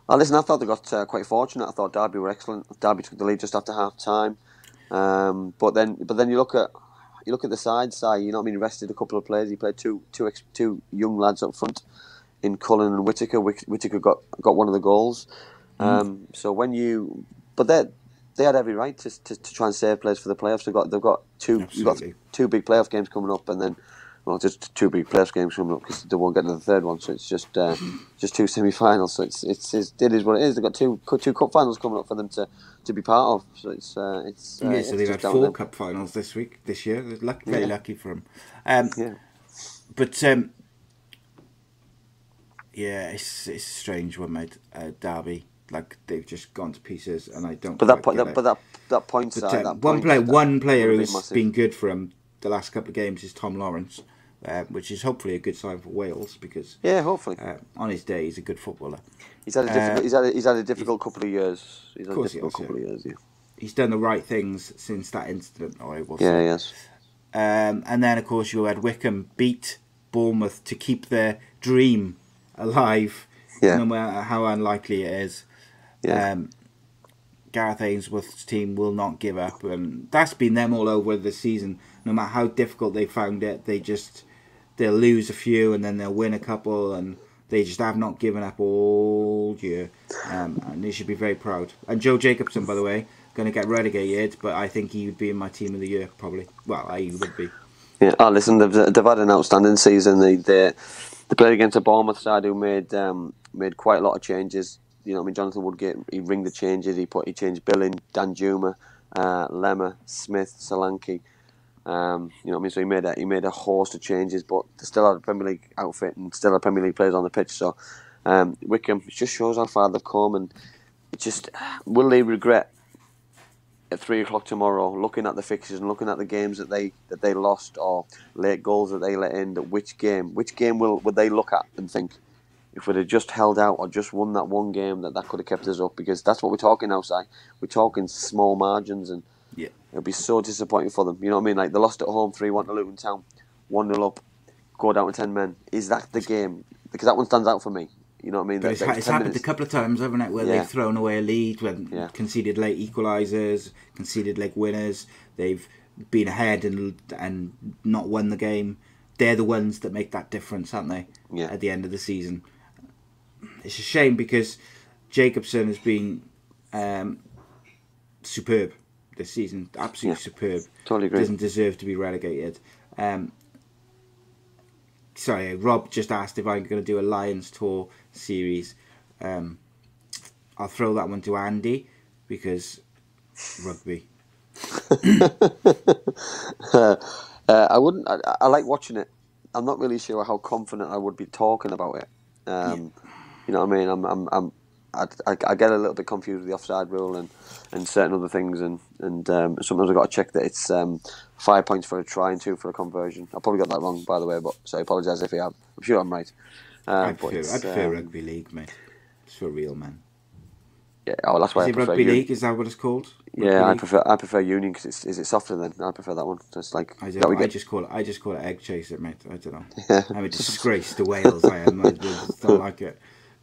Listen, I thought they got quite fortunate. I thought Derby were excellent. Derby took the lead just after half time, but then you look at the side. You know what I mean? Rested a couple of players. He played two young lads up front in Cullen and Whittaker. Whittaker got one of the goals. They had every right to try and save players for the playoffs. They've got two big playoff games coming up, and then just two big playoff games coming up because they won't get to the third one. So it's just two semi-finals. So it is what it is. They've got two cup finals coming up for them to be part of. So so they've had 4 cup finals this year. Very lucky for them. But it's a strange one, mate. Derby. Like they've just gone to pieces, and I don't. But that point. One player who's been good for him the last couple of games is Tom Lawrence, which is hopefully a good sign for Wales because hopefully on his day he's a good footballer. He's had a difficult couple of years. He's done the right things since that incident. Yes. And then of course you had Wickham beat Bournemouth to keep their dream alive, no matter how unlikely it is. Gareth Ainsworth's team will not give up, and that's been them all over the season. No matter how difficult they found it, they'll lose a few and then they'll win a couple, and they just have not given up all year. And they should be very proud. And Joe Jacobson, by the way, going to get relegated, but I think he would be in my team of the year probably. Well, he would be. Yeah. Listen, they've had an outstanding season. They played against a Bournemouth side who made quite a lot of changes. You know, I mean, Jonathan Woodgate, he ringed the changes. He changed Billing, Danjuma, Lemmer, Smith, Solanke. You know what I mean? So he made a host of changes, but they still had a Premier League outfit and still had Premier League players on the pitch. So Wickham, it just shows how far they've come, and it just will they regret at 3:00 tomorrow looking at the fixtures and looking at the games that they lost or late goals that they let in? That which game would they look at and think, if we'd have just held out or just won that one game, that could have kept us up? Because that's what we're talking now, Si. We're talking small margins, and it'll be so disappointing for them. You know what I mean? Like they lost at home 3-1 to Luton Town, 1-0 up, go down to 10 men. Is that the game? Because that one stands out for me. You know what I mean? But it's happened a couple of times, hasn't it, where they've thrown away a lead, conceded late equalisers, conceded late winners. They've been ahead and not won the game. They're the ones that make that difference, aren't they? Yeah. At the end of the season. It's a shame because Jacobson has been superb this season. Absolutely superb. Totally agree. Doesn't deserve to be relegated. Sorry, Rob just asked if I'm going to do a Lions Tour series. I'll throw that one to Andy because rugby. I wouldn't. I like watching it. I'm not really sure how confident I would be talking about it. You know what I mean? I get a little bit confused with the offside rule and certain other things, and sometimes I've got to check that it's 5 points for a try and 2 for a conversion. I probably got that wrong, by the way, but so I apologise if I have. I'm sure I'm right. I prefer rugby league, mate. It's for real, man. Yeah, that's why I prefer rugby league. Is that what it's called? I prefer union because is it softer then? I prefer that one. So it's like I just call it egg chaser, mate. I don't know. I'm a disgrace to Wales. I am. I just don't like it.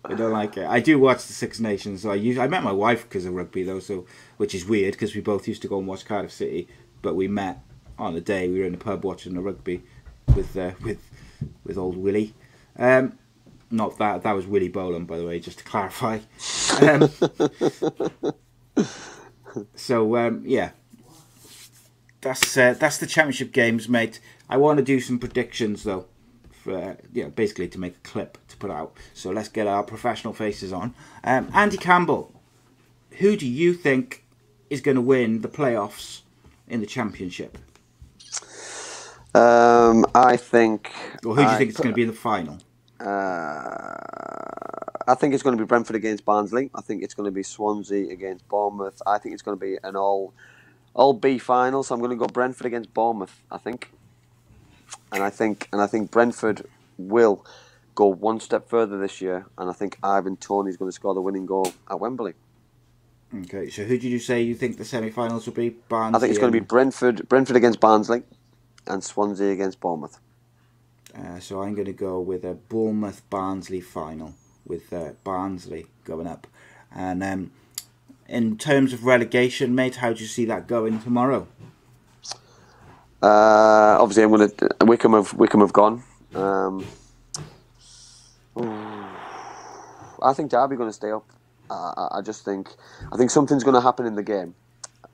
I don't like it. I do watch the Six Nations. So I met my wife because of rugby though, so which is weird because we both used to go and watch Cardiff City, but we met on a day we were in the pub watching the rugby with old Willie. Not that was Willie Boland, by the way, just to clarify. That's the championship games, mate. I want to do some predictions though for basically to make a clip to put out. So let's get our professional faces on. Andy Campbell, who do you think is going to win the playoffs in the Championship? I think. Or who do you think is going to be in the final? I think it's going to be Brentford against Barnsley. I think it's going to be Swansea against Bournemouth. I think it's going to be an all B final. So I'm going to go Brentford against Bournemouth. I think, and I think Brentford will go one step further this year. And I think Ivan Toney is going to score the winning goal at Wembley. Okay, so who did you say you think the semi-finals will be? Barnsley. I think it's going to be Brentford against Barnsley, and Swansea against Bournemouth. So I'm going to go with a Bournemouth-Barnsley final, with Barnsley going up. And in terms of relegation, mate, how do you see that going tomorrow? Obviously, Wickham have gone. I think Derby are going to stay up. I think something's going to happen in the game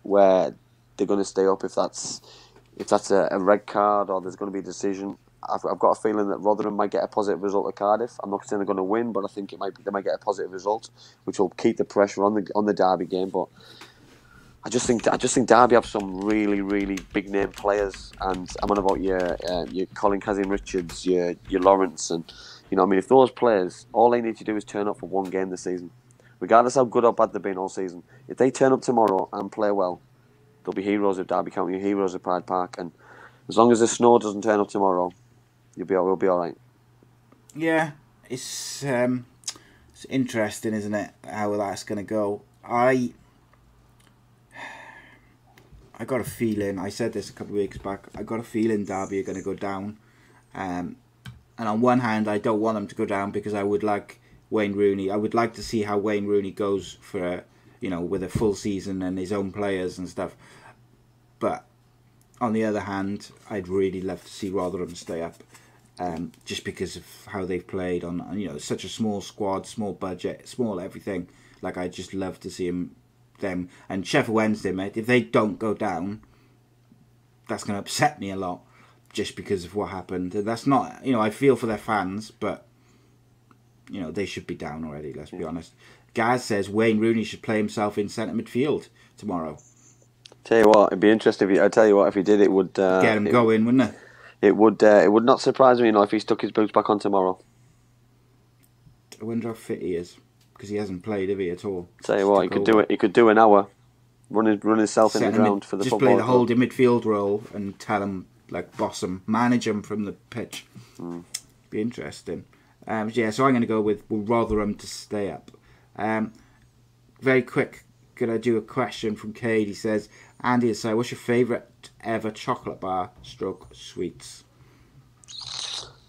where they're going to stay up. If that's a red card or there's going to be a decision. I've got a feeling that Rotherham might get a positive result at Cardiff. I'm not saying they're going to win, but I think they might get a positive result, which will keep the pressure on the Derby game. But I just think Derby have some really, really big name players, and I'm on about your Colin Kazim-Richards, your Lawrence, and if those players, all they need to do is turn up for one game this season, regardless how good or bad they've been all season. If they turn up tomorrow and play well, they'll be heroes of Derby County, heroes of Pride Park, and as long as the snow doesn't turn up tomorrow, we'll be all right. Yeah, it's interesting, isn't it? How that's going to go. I got a feeling. I said this a couple of weeks back. I got a feeling Derby are going to go down. And on one hand, I don't want them to go down because I would like Wayne Rooney. I would like to see how Wayne Rooney goes for with a full season and his own players and stuff. But on the other hand, I'd really love to see Rotherham stay up. Just because of how they've played on such a small squad, small budget, small everything. Like, I'd just love to see them and Sheffield Wednesday, mate. If they don't go down, that's going to upset me a lot, just because of what happened. That's not, I feel for their fans, but they should be down already. Let's be honest. Gaz says Wayne Rooney should play himself in centre midfield tomorrow. Tell you what, it'd be interesting if he did, it would get him going, wouldn't it? It would not surprise me, if he stuck his boots back on tomorrow. I wonder how fit he is, because he hasn't played, have he, at all? Tell you what, he could do it. He could do an hour, run himself in the ground for the just football. Just play the holding midfield role and tell him, boss him, manage him from the pitch. Be interesting. So I'm going to go with Rotherham to stay up. Very quick, could I do a question from Cade? He says, Andy, what's your favourite ever chocolate bar / sweets?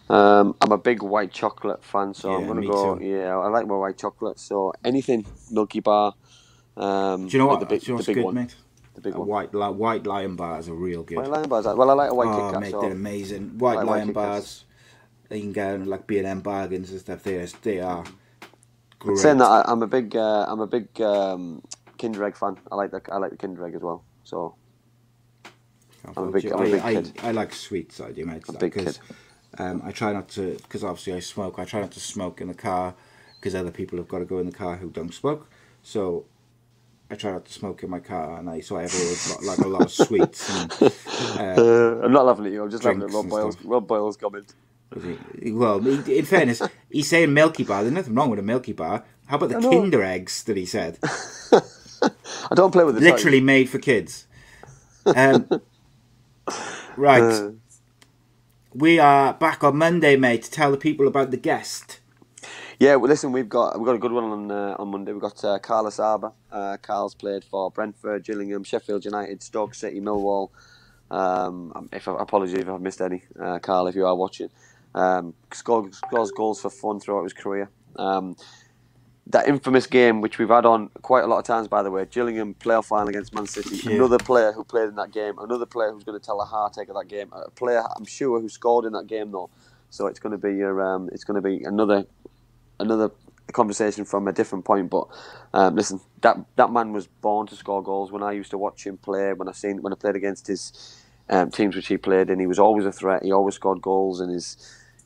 I'm a big white chocolate fan, so I'm going to go. Too. Yeah, I like my white chocolate. So anything Milky Bar. Do you know what? The big good, one, mate? The big one. White Lion bars are real good. White Lion bars. Well, I like a white Kit Kat. Mate, so they're amazing. White Lion bars. They can get on B&M bargains and stuff. They are great. Saying that, I'm a big Kinder Egg fan. I like the Kinder Egg as well. So I'm a big kid. I like sweets, I do, mate. Because I try not to, because obviously I smoke. I try not to smoke in the car because other people have got to go in the car who don't smoke. So I try not to smoke in my car, and I have a lot of sweets. And, I'm not laughing at you. I'm just laughing at Rob Boyle's comment. Well, in fairness, he's saying Milky Bar. There's nothing wrong with a Milky Bar. How about the Kinder Eggs that he said? I don't play with the literally toys. Made for kids. Right. We are back on Monday, mate, to tell the people about the guest. Yeah, well, listen, we've got a good one on Monday. We've got Carlos Arba. Carl's played for Brentford, Gillingham, Sheffield United, Stoke City, Millwall. Apologies if I've missed any, Carl, if you are watching. Scores goals for fun throughout his career. That infamous game, which we've had on quite a lot of times, by the way, Gillingham playoff final against Man City. Yeah. Another player who played in that game. Another player who's going to tell a heartache of that game. A player, I'm sure, who scored in that game, though. So it's going to be another conversation from a different point. But listen, that man was born to score goals. When I used to watch him play, when I played against his teams which he played in, he was always a threat. He always scored goals, and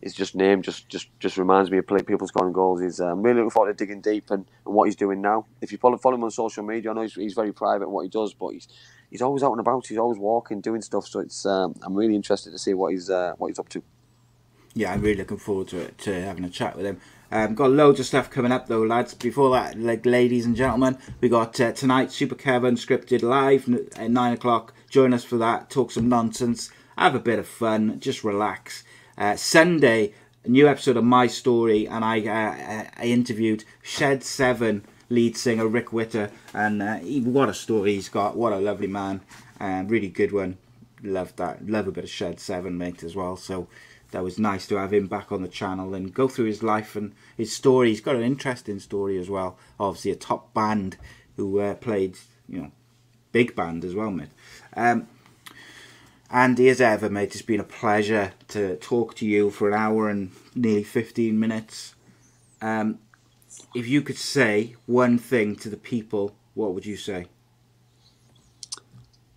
his just name just reminds me of people scoring goals. I'm really looking forward to digging deep and what he's doing now. If you follow him on social media, I know he's very private in what he does, but he's always out and about. He's always walking, doing stuff. So it's I'm really interested to see what he's up to. Yeah, I'm really looking forward to having a chat with him. Got loads of stuff coming up though, lads. Before that, like, ladies and gentlemen, we got tonight Super Kevin Scripted live at 9 o'clock. Join us for that. Talk some nonsense. Have a bit of fun. Just relax. Sunday, a new episode of My Story, and I interviewed Shed 7 lead singer Rick Witter, and what a story he's got. What a lovely man. Really good one. Love that. Love a bit of Shed 7, mate, as well. So that was nice to have him back on the channel and go through his life and his story. He's got an interesting story as well. Obviously a top band who played, big band as well, mate. Andy, as ever, mate, it's been a pleasure to talk to you for an hour and nearly 15 minutes. If you could say one thing to the people, what would you say?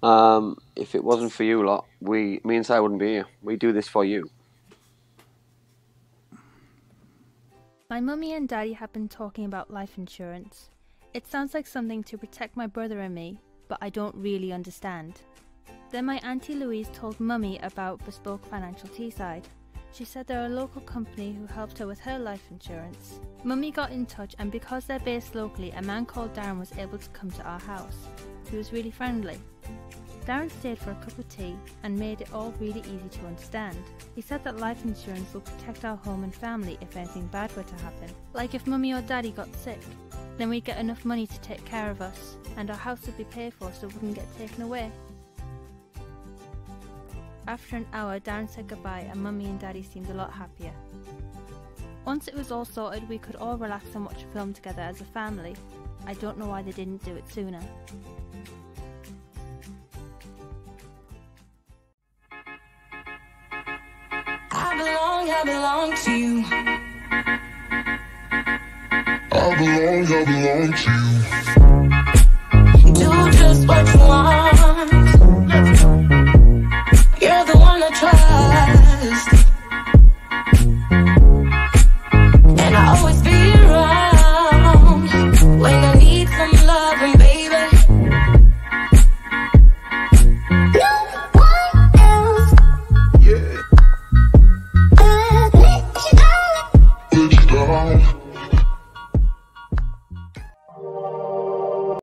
If it wasn't for you lot, me and Si wouldn't be here. We do this for you. My mummy and daddy have been talking about life insurance. It sounds like something to protect my brother and me, but I don't really understand. Then my auntie Louise told mummy about Bespoke Financial Teesside. She said they're a local company who helped her with her life insurance. Mummy got in touch, and because they're based locally, a man called Darren was able to come to our house. He was really friendly. Darren stayed for a cup of tea and made it all really easy to understand. He said that life insurance will protect our home and family if anything bad were to happen. Like if mummy or daddy got sick, then we'd get enough money to take care of us, and our house would be paid for so it wouldn't get taken away. After an hour, Darren said goodbye and mummy and daddy seemed a lot happier. Once it was all sorted, we could all relax and watch a film together as a family. I don't know why they didn't do it sooner. I belong to you. I belong to you. Do just what you want.